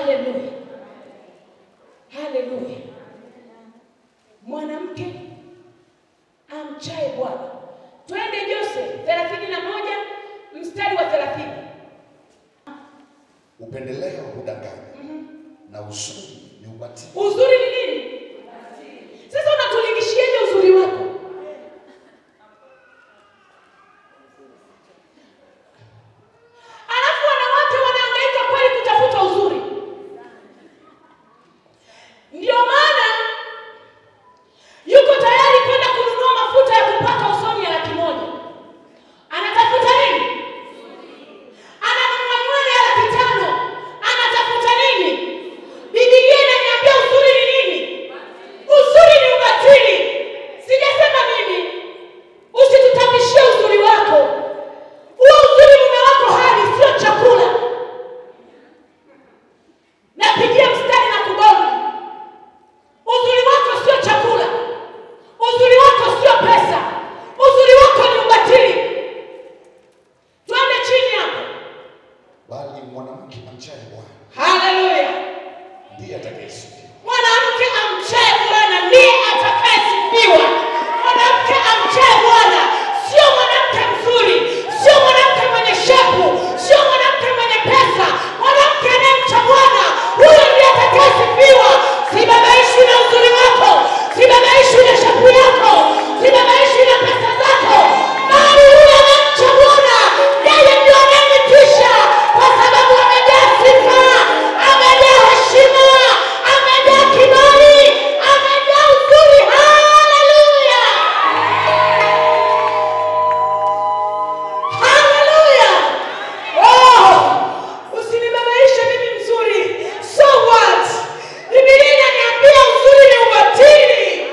Haleluya. Haleluya. Mwanamke amchaye Bwana. Twende Yose 31 mstari wa 30. Upendeleo hudanganya. Na uzuri ni ubatili. Uzuri ni nini? Sasa unatulingishieje uzuri wako? Alafu wanawake wanahangaika kweli kutafuta uzuri. Ndio maana yuko tayari kwenda kununua mafuta ya kupaka usoni ya 100,000. Anatafuta nini? Ananunua nywele ya 500,000. Anatafuta nini? Biblia inaniambia uzuri ni nini? Uzuri ni ubatili. Sijasema mimi. Usitutambishie uzuri wako. Huo uzuri mume wako hali sio chakula. Napigia mstari na kuboni. Uzuri wako sio chakula. Uzuri wako sio pesa. Uzuri wako ni ubatili. Twende chini hapo. Bali mwanamke amchaye Bwana Haleluya. ndiye atakayesifiwa. Mwanamke amchaye Bwana ndiye atakayesifiwa. Mwanamke amchaye Bwana sio mwanamke mzuri, sio mwanamke mwenye shepu, sio mwanamke mwenye pesa. Mwanamke anayemcha Bwana, huyo ndiye atakayesifiwa. Sibabaishi na uzuri wako, sibabaishi na shepu yako, sibabaishi na pesa zako. Bali huyo anayemcha Bwana, yeye ndio anayenitisha kwa sababu amejaa sifa, amejaa heshima, amejaa kibali, amejaa uzuri. Haleluya. Haleluya. Oh, usinibabaishe mimi mzuri. So what? Biblia inaniambia uzuri ni ubatili.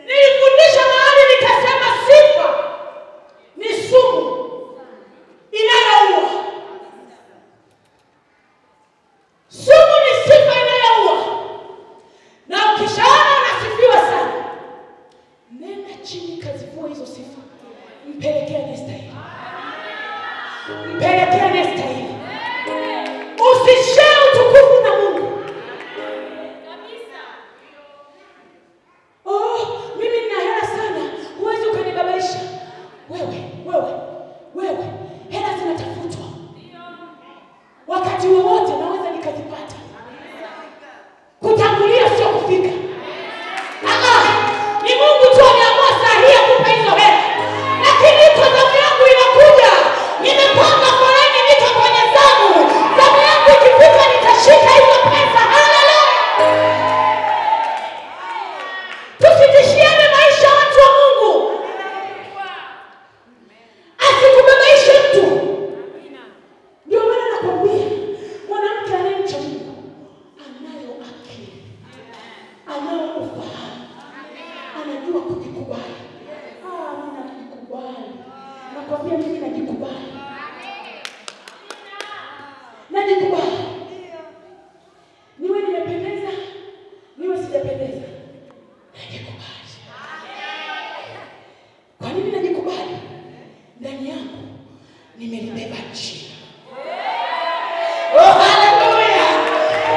Nilifundisha mahali nikasema sifa ni sumu inayoua. Sumu ni sifa inayoua. Na ukishaona unasifiwa sana, nenda chini kazivua hizo sifa. Mpelekea anayestahili. Mpelekea anayestahili. Usishare utukufu na Mungu. Oh, mimi nina hela sana, huwezi ukanibabaisha. Wewe, hela zinatafutwa. Wakati wowote naweza nikazipata. Kutangulia sio kufika. Ni Mungu tu ameamua saa hii akupa hizo hela. Lakini iko zamu yangu inakuja. Nimepanga foleni, niko kwenye zamu. Zamu yangu ikifika nitashika hizo pesa. Haleluya. Tusitishiane maisha watu wa Mungu. Asikubabaishe mtu. Ndio maana nakwambia mwanamke anayemcha Mungu anayo akili, anayo ufahamu, anajua kujikubali. Mimi najikubali. Nakwambia mimi najikubali. Najikubali. Niwe nimependeza, niwe sijapendeza. Najikubali. Kwa nini najikubali? Ndani yangu nimelibeba jina. Oh, haleluya.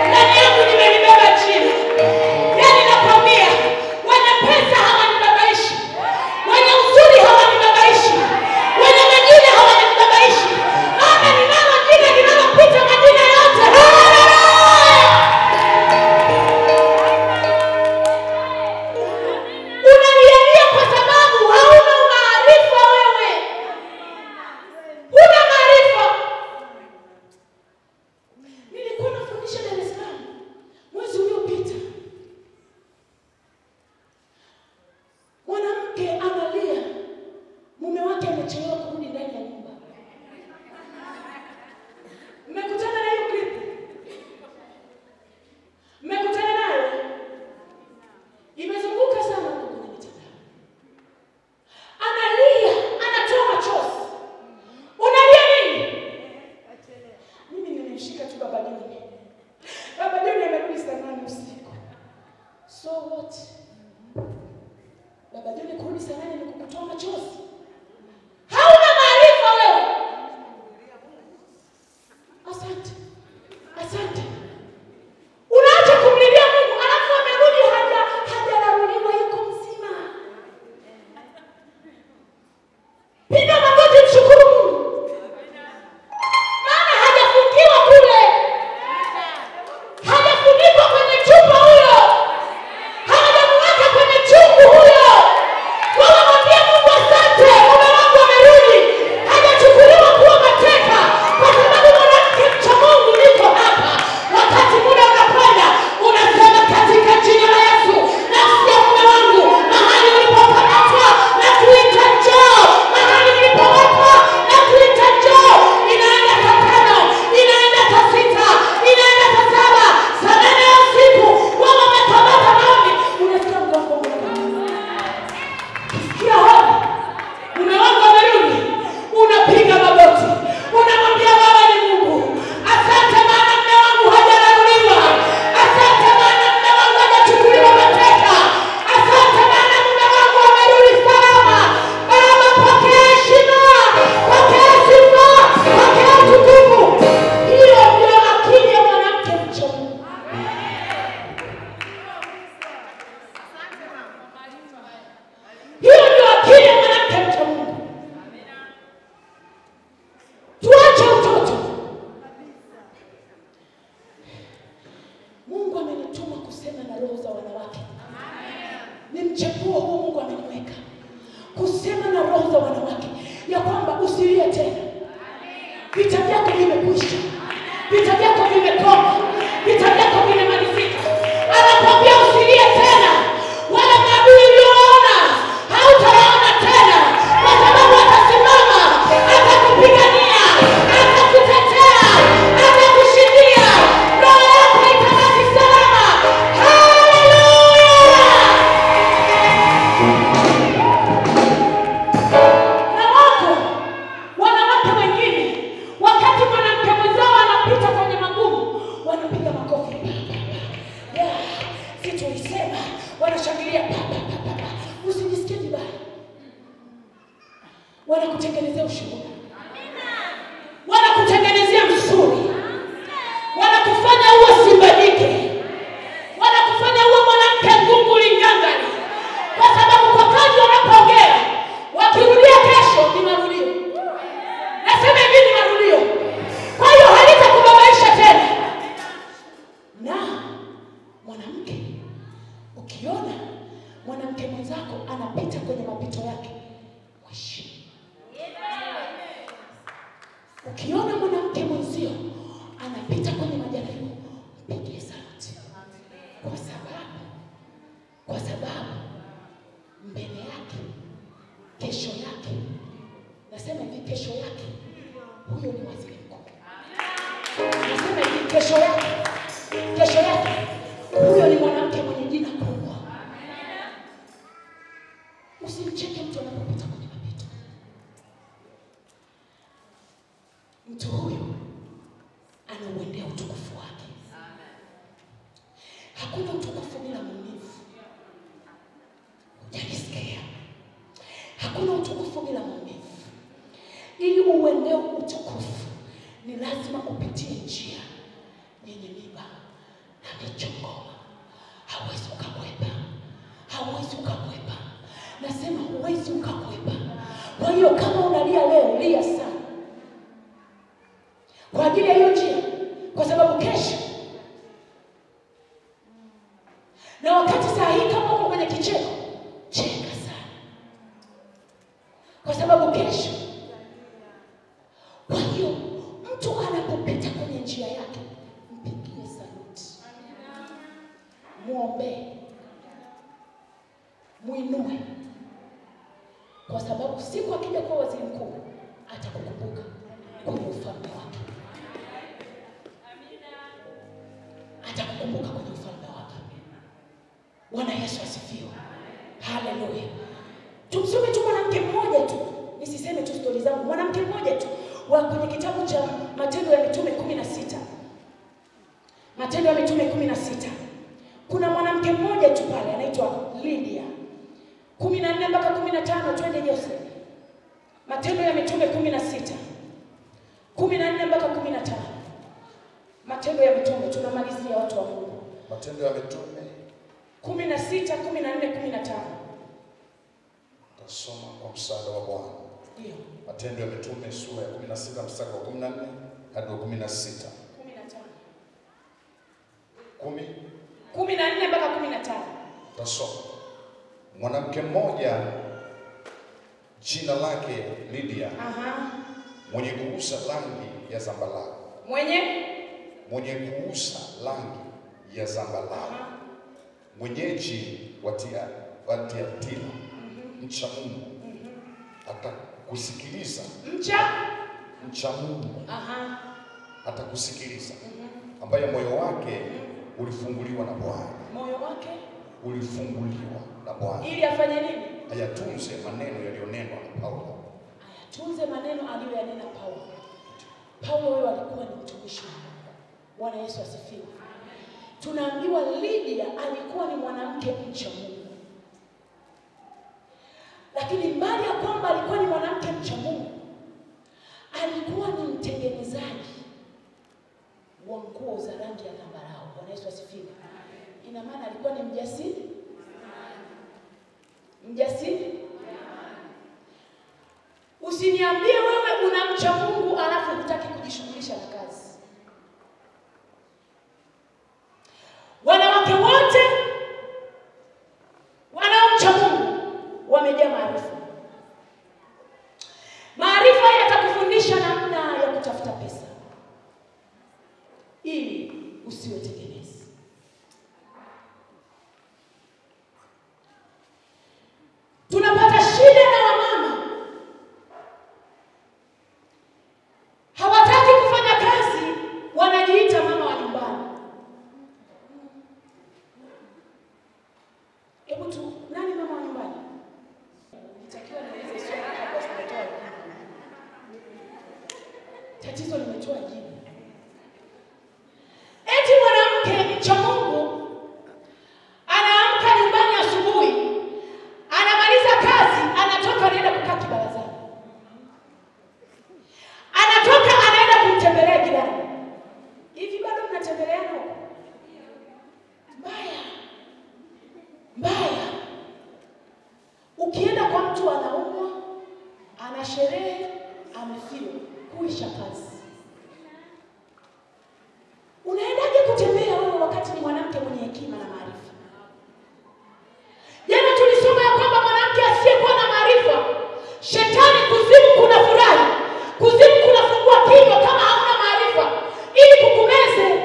Ndani yangu nimelibeba jina. Yaani nakwambia, wenye pesa hawanibabaishi. Wenye uzuri hawanibabaishi. Wenye majina hawanibabaishi. Maana ninalo jina linalopita majina yote. Haleluya. Unalialia kwa sababu hauna maarifa wewe. Huna maarifa. Nilikuwa nafundisha Dar es Salaam mwezi uliopita. Mwanamke analia, mume wake amechelewa kurudi ndani ya nyumba. Mmekutana na hiyo clip? Mmekutana nayo? Imezunguka sana huko kwenye mitandao. Analia, anatoa machozi. Unalia nini? Mimi nimemshika tu Baba Joni. Baba Joni amerudi saa 8 usiku. So what? Baba Joni kurudi saa 8 ni kukutoa machozi? Hauna maarifa wewe. Asante. vimekwisha, vita vyako vimekoma, vita vyako vimemalizika. Anakwambia usilie tena, wala maadui ulioona hautawaona tena, kwa sababu atasimama, atakupigania, atakutetea, atakushindia. Roho yako itabaki salama. Haleluya! Na wako wanawake wengine, wakati mwanamke mwenzao anapita kwenye magumu, wanapiga makofi. Yeah, si tulisema, wanashangilia. Usijisikie vibaya. Wanakutengenezea ushuhuda. Wanakutengenezea msuri. Wanakufanya uwe simba jike. Wanakufanya uwe mwanamke ngunguli ngangani. Kwa sababu kwa kazi wanapoongea, wakirudia kesho ni marudio. Nasema hivi ni marudio. Kwa hiyo halitakubabaisha tena. Na mwanamke, ukiona mwanamke mwenzako anapita kwenye mapito yake, mheshimu. Ukiona mwanamke mwenzio anapita kwenye majaribu, mpigie saluti. Kwa sababu mbele yake, kesho yake, nasema hivi, kesho yake huyo ni waziri mkuu. Nasema hivi, kesho yake huyo ni mwanamke mwenye jina kubwa. Usimcheke mtu anapopita kwenye mapito. Mtu huyo anauendea utukufu wake. Hakuna utukufu bila maumivu. Unajisikia? Hakuna utukufu bila maumivu. Ili uendee utukufu, ni lazima upitie njia yenye miba na michongoma. Hauwezi ukakwepa. Nasema huwezi ukakwepa. Kwa hiyo kama unalia leo, lia sana kwa ajili ya hiyo njia, kwa sababu kesho, na wakati saa hii kama uko kwenye kicheko, cheka sana, kwa sababu kesho. Kwa hiyo mtu anapopita kwenye njia yake, mpigie saluti, muombe, muinue, kwa sababu siku akija kwa waziri mkuu atakukumbuka kwenye ufalme wake. Atakukumbuka kwenye ufalme wake. Bwana Yesu asifiwe. Haleluya. Tumsome tu mwanamke mmoja tu. Nisiseme tu stori zangu. Mwanamke mmoja tu wa kwenye kitabu cha Matendo ya Mitume 16. Matendo ya Mitume 16. Kuna mwanamke mmoja tu pale anaitwa Lydia. 14 mpaka 15, twende Jose. Matendo ya Mitume 16. 14 mpaka 15. Matendo ya Mitume, tunamalizia watu wa Mungu. Matendo ya Mitume 16, 14, 15. Tasoma kwa msaada wa Bwana. Ndio. Matendo ya Mitume sura ya 16 mstari wa 14 hadi wa 16. 14 mpaka 15. Tasoma. Mwanamke mmoja jina lake Lydia, mwenye kuuza rangi ya zambarau. Mwenye kuuza rangi ya zambarau. Mwenyeji wa Tiatira, mcha Mungu. Atakusikiliza. Mcha Mungu. Atakusikiliza. Ambaye moyo wake ulifunguliwa na Bwana. Moyo wake ulifunguliwa na Bwana. Ili afanye nini? Ayatunze maneno yaliyonenwa na Paulo. Ayatunze maneno aliyoyanena Paulo. Paulo huyo alikuwa ni mtumishi. Bwana Yesu asifiwe. Tunaambiwa Lydia alikuwa ni mwanamke mcha Mungu. Lakini mbali ya kwamba alikuwa ni mwanamke mcha Mungu, alikuwa ni mtengenezaji wa nguo za rangi ya zambarau. Bwana Yesu asifiwe. Ina maana alikuwa ni mjasiri. Usiniambie wewe unamcha Mungu alafu hutaki kujishughulisha na kazi. Wanawake wote wanaomcha Mungu wamejaa maarifa. Maarifa yatakufundisha namna ya kutafuta pesa. ili usiwe tegemezi. Tunapata shida na wamama hawataki kufanya kazi, wanajiita mama wa nyumbani. Hebu tu, nani mama wa nyumbani? Nitakiwa niweze swali kabla sijatoa jibu. Tatizo limetoa jibu. Eti mwanamke mcha Mungu anaamka nyumbani asubuhi, anamaliza kazi, anatoka anaenda kukaa kibarazani. Anatoka anaenda kumtembelea jirani. Hivi bado mnatembeleana huko? Mbaya. Mbaya. Ukienda kwa mtu anaumwa, ana sherehe, amefiwa, kuisha kazi. Unaendaje kutembea wewe wakati ni mwanamke mwenye hekima na maarifa? Jana tulisoma ya kwamba mwanamke asiyekuwa na maarifa, shetani kuzimu kuna furahi, kuzimu kuna fungua kinywa kama hauna maarifa ili kukumeze.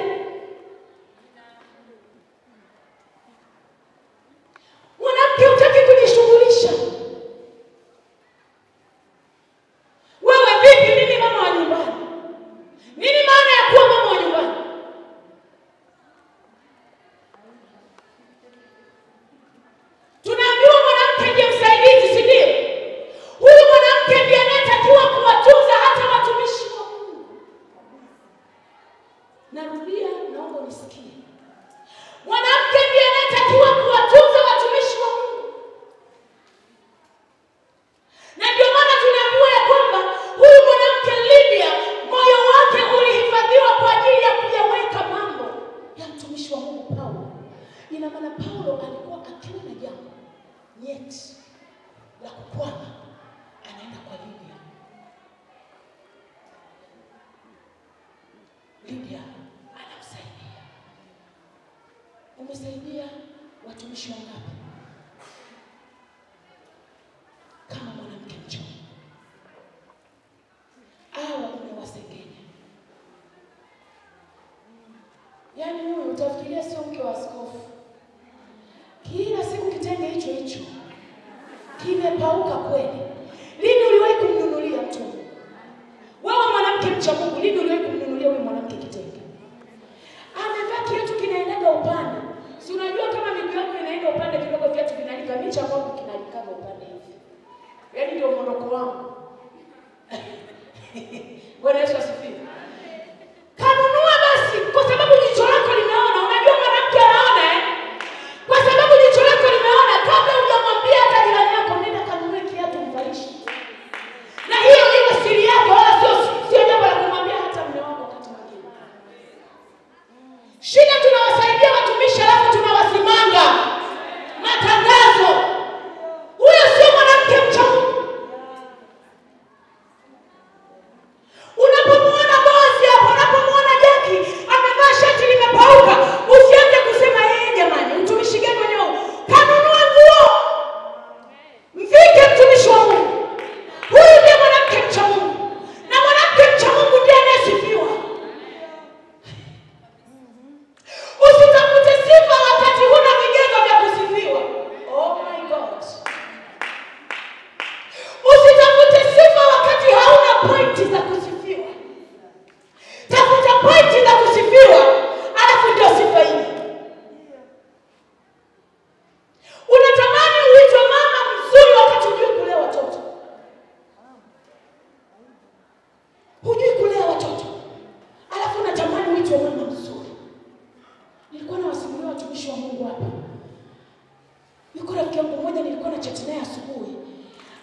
Mwanamke hutaki kujishughulisha. Wewe vipi? Mimi mama wa nyumbani. Nini maana ya kuwa mama wa nyumbani? Tunaambiwa mwanamke ndiye msaidizi, si ndio? Huyu mwanamke ndiye anayetakiwa kuwatunza hata watumishi wa Mungu. Narudia, naomba unisikie. Mwanamke ndiye anayetakiwa kuwatunza watumishi wa Mungu. Na ndio maana tunaambiwa ya kwamba huyu mwanamke Lydia, moyo wake ulihifadhiwa kwa ajili ya kuyaweka mambo ya mtumishi wa Mungu Paulo. Ina maana Paulo alikuwa akiwa na jambo nyeti la kukwama, anaenda kwa Lydia. Lydia anamsaidia. Umesaidia watumishi wangapi kama mwanamke mcha Mungu? Hawa umewasengenya. Yaani huyu utafikiria sio mke wa askofu. Kila siku kitenge hicho hicho kimepauka kweli. Lini uliwahi kumnunulia mtu? Wewe mwanamke mcha Mungu, lini uliwahi kumnunulia huyu mwanamke kitenge? Amevaa kiatu kinaendaga upande. Si unajua kama miguu yako inaenda upande kidogo, viatu vinalika, micha kwako kinalikaga upande hivi. Yaani ndio mwondoko wangu. Bwana Yesu asifiwe. Kanunua basi kwa sababu jicho lako limeona. Unajua mwanamke anaona kwa sababu jicho lako limeona. Kabla hujamwambia hata jirani yako, nenda kanunue kiatu mvalishe. Na hiyo iwe siri yako, wala sio jambo la kumwambia hata mume wako wakati mwingine. Shida tunawasaidia watumishi alafu tunawasimanga matangazo. Huyo sio mwanamke mcha Mungu. Unapomwona bosi hapo, unapomwona Jackie amevaa shati limepauka, usianze kusema yeye jamani, mtumishi gani mwenyewe? Kanunua nguo. Mvike mtumishi wa Mungu. Huyu ndiye mwanamke mcha Mungu. Na mwanamke mcha Mungu ndiye anayesifiwa. Usitafute sifa wakati huna vigezo vya kusifiwa. Oh my God. Usitafute sifa wakati hauna pointi za kusifiwa. Tafuta pointi za kusifiwa, alafu ndio sifa hii. Unatamani uitwe mama mzuri wakati hujui kulea watoto. Hujui kulea watoto, alafu unatamani uitwe mama mzuri. Nilikuwa na wasimulia watumishi wa Mungu hapa. Yuko rafiki yangu mmoja nilikuwa na chat naye asubuhi.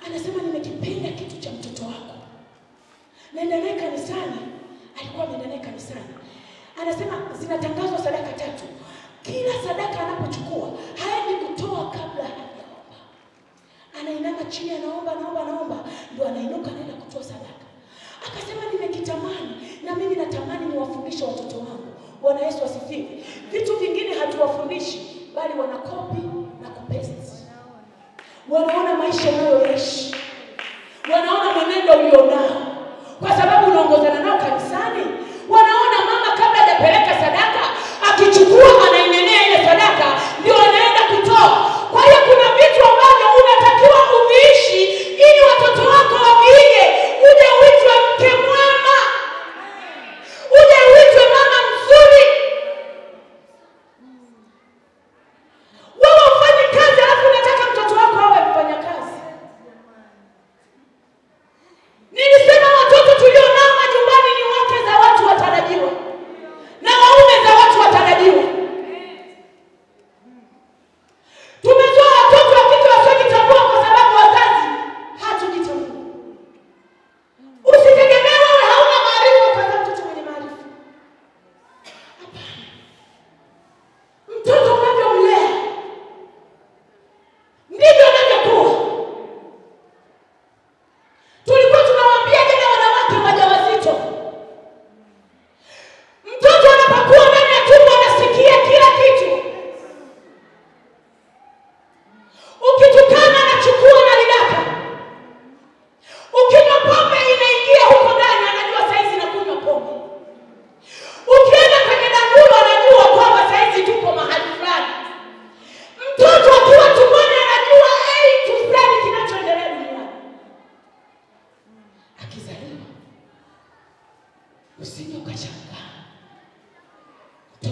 Anasema nimekipenda kitu cha mtoto wako. Naenda naye kanisani. Alikuwa ameenda naye kanisani. Anasema zinatangazwa sadaka 3. Kila sadaka anapochukua haendi kutoa kabla hajaomba. Anainama chini anaomba, ndio anainuka anaenda kutoa sadaka. Akasema nimekitamani na mimi natamani niwafundishe watoto wangu. Bwana Yesu asifiwe. Vitu vingine hatuwafundishi, bali wanakopi na kupesti. Wanaona maisha unayoishi, wanaona mwenendo ulionao, kwa sababu unaongozana nao kanisani. Wanaona mama kabla hajapeleka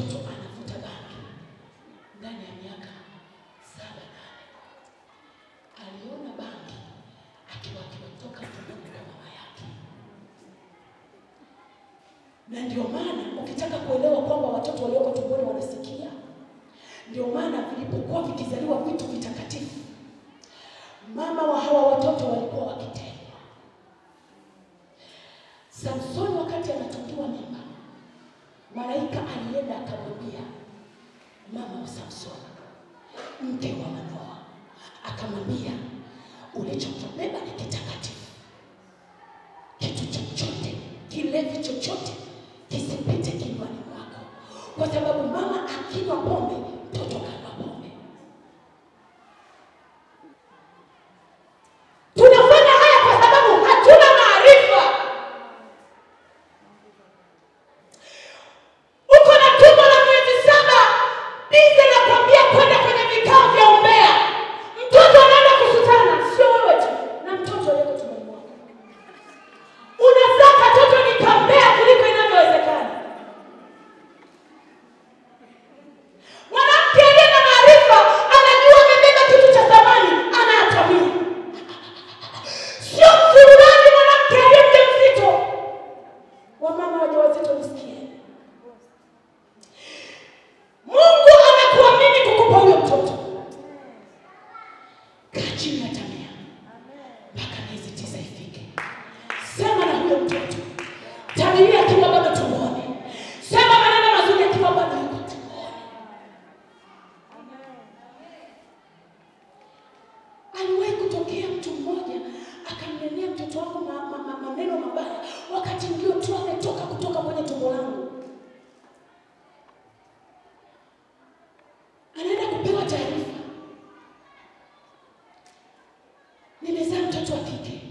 mtoto anavuta bangi ndani ya miaka 7-8. Aliona bangi akiwa kimetoka tumboni kwa mama yake. Na ndio maana ukitaka kuelewa kwamba watoto walioko tumboni wanasikia, ndio maana vilipokuwa vikizaliwa vitu vitakatifu, mama wa hawa watoto walikuwa wakitengwa. Samsoni wakati anatungiwa mimba, malaika alienda akamwambia mama wa Samsoni, mke wa Manoa, akamwambia ulichokibeba ni kitakatifu. Kitu chochote, kilevi chochote kisipite kinywani mwako, kwa sababu mama akinywa pombe, mtoto kanywa pombe. Tunafanya haya kwa sababu hatuna maarifa. Uko na tumbo la miezi 7, bize na kwambia kwenda kwenye vikao vya umbea. Mtoto anaenda kusutana, sio wewe tu, na mtoto aliyeko tumboni mwako. Unazaa katoto ni kambea kuliko inavyowezekana. Mwanamke aliye na maarifa anajua amebeba kitu cha thamani, anayatamia. Sio mzururani mwanamke aliye mjamzito. Wamama wajawazito nisikie. Mungu anakuamini kukupa huyo mtoto. Kaa chini atamia mpaka miezi 9 ifike. Sema na huyo mtoto. Tabiri akiwa bado tumboni. Sema maneno mazuri akiwa bado yuko tumboni. Aliwahi kutokea mtu mmoja akamnenea mtoto wangu maneno mabaya wakati ndio tu ametoka kutoka kwenye tumbo langu. Anaenda kupewa taarifa, nimezaa mtoto wa kike.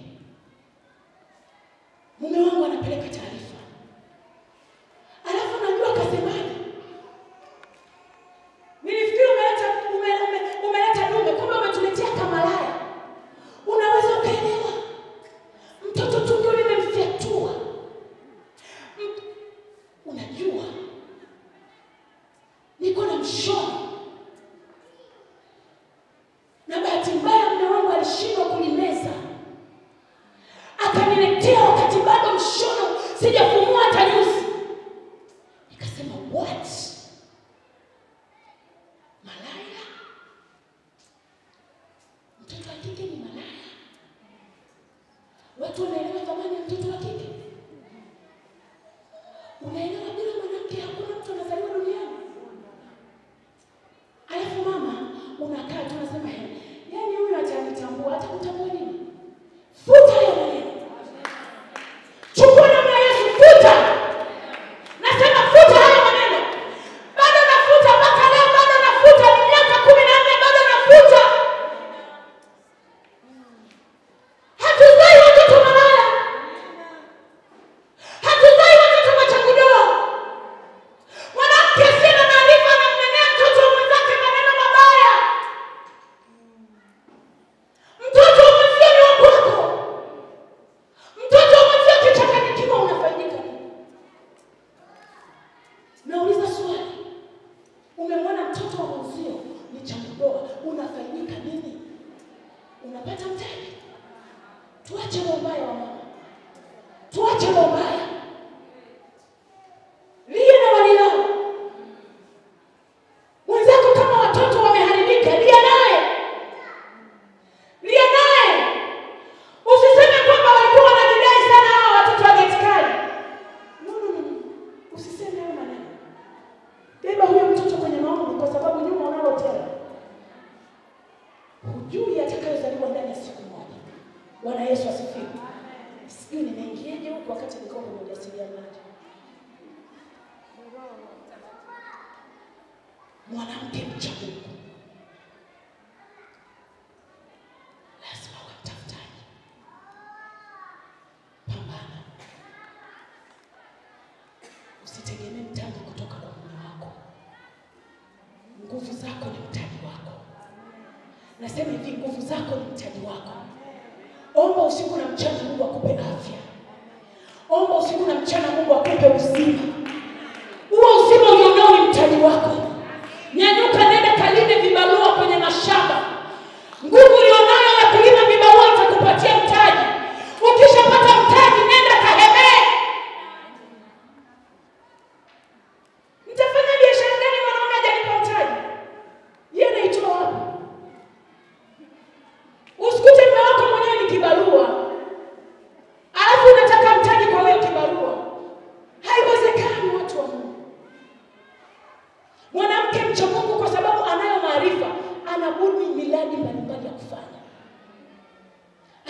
Mume wangu anapeleka taarifa. Alafu najua kasemaje. Nilifikiri umeleta dume, kumbe umetuletea kamalaya. Unaweza ukaelewa. Mtoto tu ndio limemfyatua. Unajua, niko na mshono. Na bahati mbaya mume wangu alishindwa kulimeza. Akaniletea wakati bado mshono sijafumua hata nyuzi. Nikasema what? Malaya? Mtoto wa kike ni malaya? Watu wanaelewa thamani ya mtoto wa kike? Unaelewa bila mwanamke hakuna mtu anazaliwa duniani? Alafu mama unakaa tu unasema yaani huyu atanitambua, hata kutambua nini? Futa hayo maneno. Chukua namna Yesu, futa. Nasema futa hayo maneno. Bado nafuta mpaka leo, bado nafuta, ni miaka 14 bado nafuta. Hatuzai watoto malaya. Hatuzai watoto machagudoa. Mwanamke asiye na maarifa anamnenea mtoto mwenzake maneno mabaya. Mtoto mwenzio ni wa kwako. Mtoto mwenzio kichanganyika, unafaidika nini? Nauliza swali. Umemwona mtoto wa mwenzio ni chagudoa, unafaidika nini? Unapata mtaji? Tuache mbaya wa mama. Tuache mbaya. Lia na walilao. Mwenzako kama watoto wameharibika, lia naye. Lia naye. Usiseme kwamba walikuwa wanajidai sana hawa watoto wa getikali. No. Usiseme hayo maneno. Beba huyo mtoto kwenye maombi, kwa sababu nyuma unalotela hujui atakayozaliwa ndani ya siku moja. Bwana Yesu asifiwe. Sijui nimeingiaje huko wakati niko kwenye ujasiriamali. Mwanamke mcha Mungu lazima uwe mtafutaji. Pambana. Usitegemee mtaji kutoka kwa mume wako. Nguvu zako ni mtaji wako. Nasema hivi, nguvu zako ni mtaji wako. Omba usiku na mchana Mungu akupe afya. Omba usiku na mchana Mungu akupe uzima. Huo uzima ulionao ni mtaji miradi mbalimbali ya kufanya.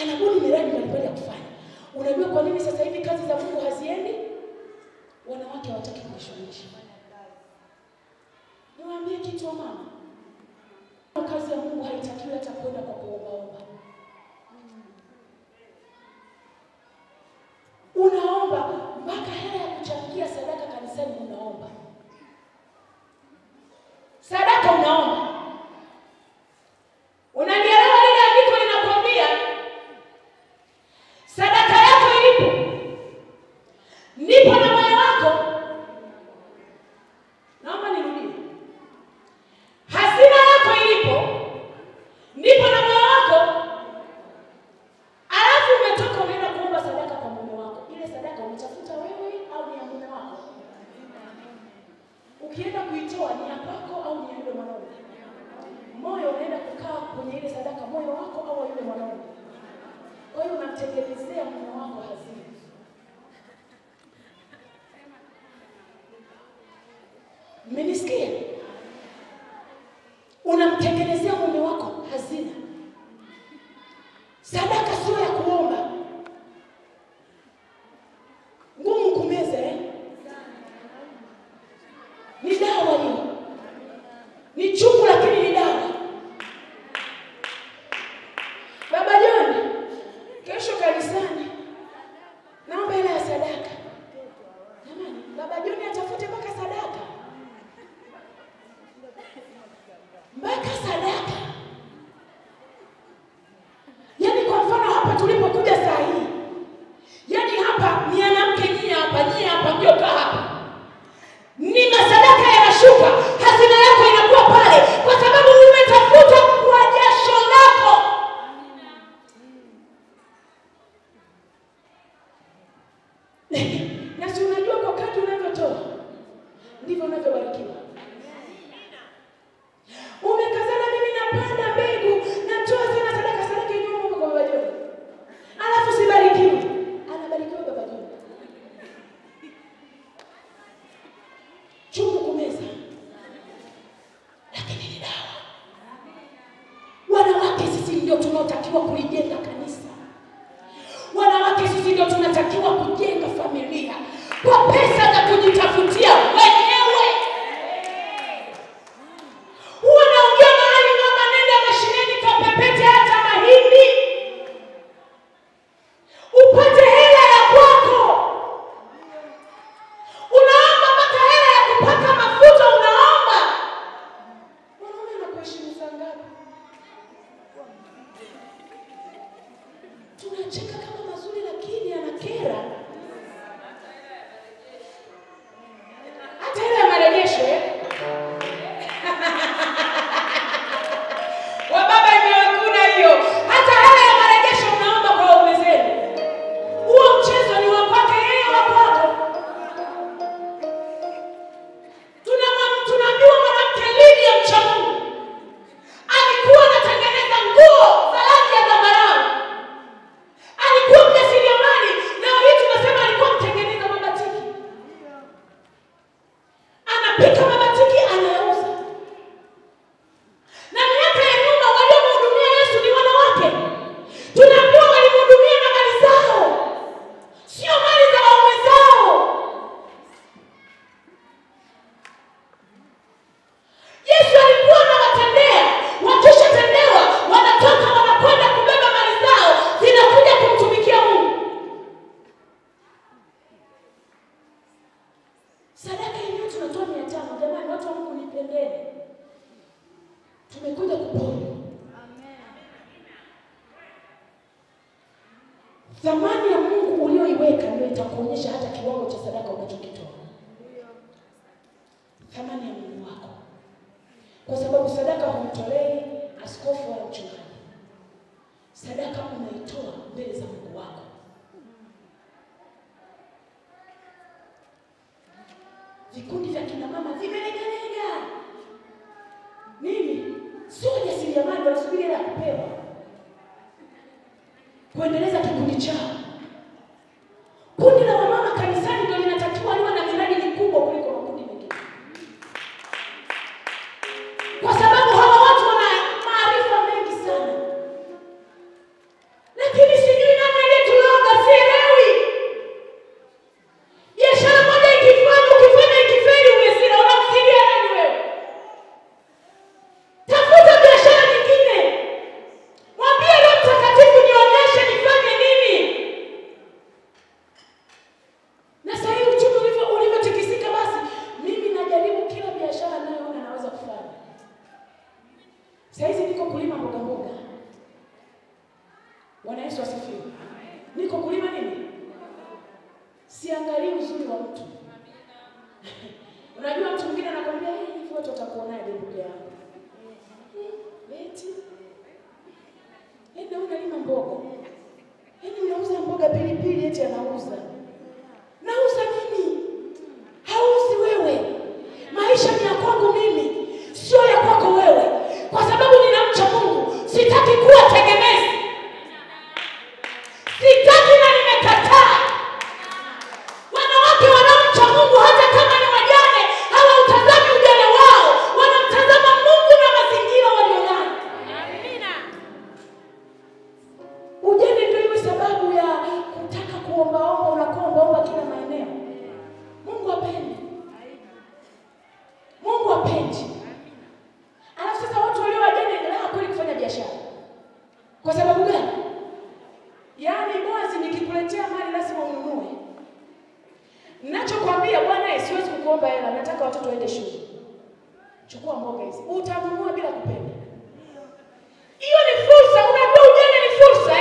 Anabuni miradi mbalimbali ya kufanya. Unajua kwa nini sasa hivi kazi za Mungu haziendi? Wanawake hawataki kujishughulisha. Niwaambie kitu wa mama. Kazi ya Mungu haitakiwi hata kwenda kwa kuomba. Unaomba mpaka hela ya kuchangia sadaka kanisani unaomba. Sadaka unaomba. Unanielewa lile andiko linakwambia sadaka yako ilipo ndipo na moyo wako. Naomba nirudie. Hazina yako ilipo ndipo na moyo wako. Alafu umetoka unaenda kuomba sadaka kwa mume wako. Ile sadaka umetafuta wewe au ni ya mume wako? Ukienda kuitoa ni ya kwako au ni ya yule mwanaume? Moyo unaenda kukaa kwenye ile sadaka, moyo wako au yule mwanaume? Kwa hiyo unamtengenezea mume wako hazina. Mmenisikia? Unamtengenezea mume wako hazina. Sadaka sio ya kuomba. Ngumu kumeza Ni dawa hiyo. Ni chungu lakini ni dawa. Baba John, kesho kanisani naomba hela ya sadaka. Jamani, Baba John atafute mpaka sadaka. Mpaka sadaka. Yaani kwa mfano hapa tulipokuja saa hii. Yaani hapa ni mwanamke nyinyi hapa ndio kaa hapa. Ni masadaka yanashuka, hazina yako inakuwa pale kwa sababu umetafuta kwa jasho lako. Na si unajua kwa kadri unavyotoa ndivyo unavyobarikiwa. Umekazana mimi napanda mbegu, natoa sana sadaka nyuma kwa Baba John. Alafu sibarikiwi. Anabarikiwa Baba John. Chungu kumeza. Lakini ni dawa. Wanawake sisi ndio tunaotakiwa kulijenga kanisa. Wanawake sisi ndio tunatakiwa kujenga familia kwa pesa za kujitafutia wenyewe. Unaongea mahali mama nenda mashineni kapepete hata mahindi. Upate hela ya kwako. Unaomba mpaka hela ya kupaka mafuta unaomba. Mwanaume anakuheshimu sana ngapi? Tunacheka kama mazuri lakini anakera. Hata hela ya marejesho wa baba imewakuna hiyo. Hata hela ya marejesho unaomba kwa waume zenu. Huo mchezo ni wa kwake yeye wa kwako. Tunaambiwa mwanamke Lydia mcha Mungu alikuwa anatengeneza nguo za rangi ya zambarau. Alikuwa mjasiriamali. Leo hii tunasema alikuwa mtengeneza mabatiki. Anapika mabatiki anayauza. Na miaka ya nyuma waliomhudumia Yesu ni wanawake. Tunaambiwa walimhudumia na mali zao, sio mali za waume zao. Yesu alikuwa anawatendea, wakishatendewa wanatoka wanakwenda kubeba mali zao, zinakuja kumtumikia Mungu. Sadaka yenyewe tunatoa 500. Jamani, watu wa Mungu nipendeni. Tumekuja kupona. Thamani ya Mungu ulioiweka ndio itakuonyesha hata kiwango cha sadaka unachokitoa. Thamani ya Mungu wako. Kwa sababu sadaka humtolei askofu wala mchungaji. Sadaka unaitoa mbele za Mungu wako. Vikundi vya kina mama vimelengalenga. Nini? Sio jasiriamali wanasubiri hela ya kupewa. Kuendeleza kikundi chao. Kundi la wamama kanisani ndio linatakiwa liwe na miradi mikubwa kuliko makundi mengine. Kwa sababu hawa watu wana maarifa mengi niko kulima mboga mboga. Bwana Yesu asifiwe. Niko kulima nini? Siangalii uzuri wa mtu. Unajua mtu mwingine anakuambia hivi watu watakuonaje ndugu yangu? Eti. Enda unalima mboga. Yaani unauza mboga pilipili eti anauza. Nauza nini? Hauzi wewe. Maisha ni ya kwangu mimi, sio ya kwako wewe. Kwa sababu ninamcha Mungu, sitaki kuwa tegemezi. Sitaki na nimekataa. Wanawake wanamcha Mungu hata kama ni wajane, hawautazami ujane wao, wanamtazama Mungu na mazingira walionayo. Amina. Ujane ndio iwe sababu ya kutaka kuombaomba, unakuombaomba kila maeneo. Mungu apendi. Mungu apendi. Alafu sasa watu walio wajane ndio kweli kufanya biashara. Kwa sababu gani? Yaani Boazi nikikuletea mali lazima ununue. Ninachokwambia bwana, siwezi kukuomba hela, nataka watoto waende shule. Chukua mboga hizi. Utanunua bila kupenda. Hiyo ni fursa, unajua ujane ni fursa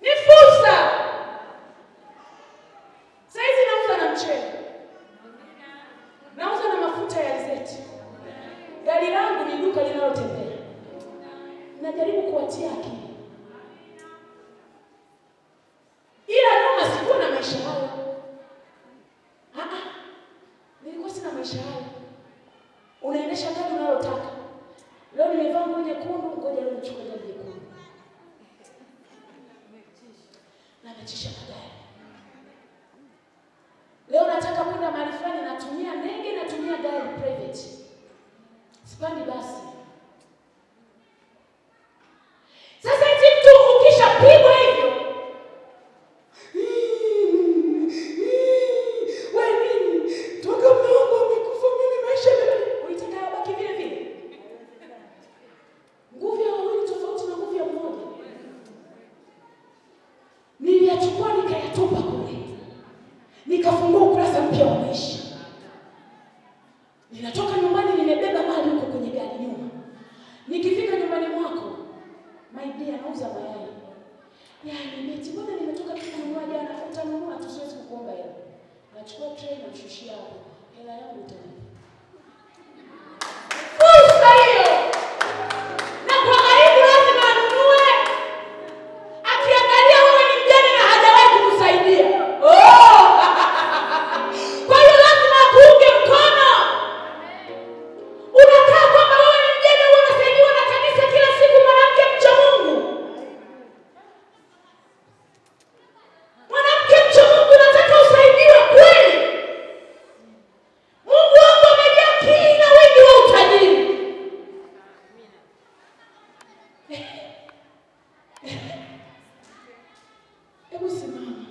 Ni fursa. Saizi nauza na mchele. Nauza na mafuta ya alizeti. Gari langu ni duka linalotembea. Najaribu kuwatia akili. Ila nyuma sikuwa na maisha hayo. Nilikuwa sina maisha hayo. Unaendesha gari unalotaka. Leo nimevaa nguo nyekundu, ngoja leo nichukue gari nyekundu. Nachisha magari. Leo nataka kwenda mahali fulani, natumia ndege, natumia gari private. Sipandi basi. Sasa eti mtu ukishapigwa hivyo, wewe nini? Toka mlango umekufa, mimi maisha yangu. Unataka abaki vile vile? Nguvu ya wawili tofauti na nguvu ya mmoja. Niliyachukua nikayatupa kule. Nikafungua ukurasa mpya wa maisha. Ninatoka nyumbani nimebeba mali huko kwenye gari nyuma. Nikifika nyumbani mwako, my dear, nauza mayai. Yaani meti, mbona nimetoka kununua jana, utanunua tu, siwezi kukuomba hela. Nachukua tray na mshushia hapo. Hela yangu utanipa. Fursa hiyo. Na kwa karibu lazima anunue. Akiangalia wewe ni mjane na hajawahi kukusaidia. Kwa hiyo lazima akuunge mkono. Unakaa kwamba wewe ni mjane, unasaidiwa na kanisa kila siku, mwanamke mcha Mungu. Mwanamke mcha Mungu, nataka usaidiwe kweli. Mungu wangu amejaa kila wingi wa utajiri. Hebu simama.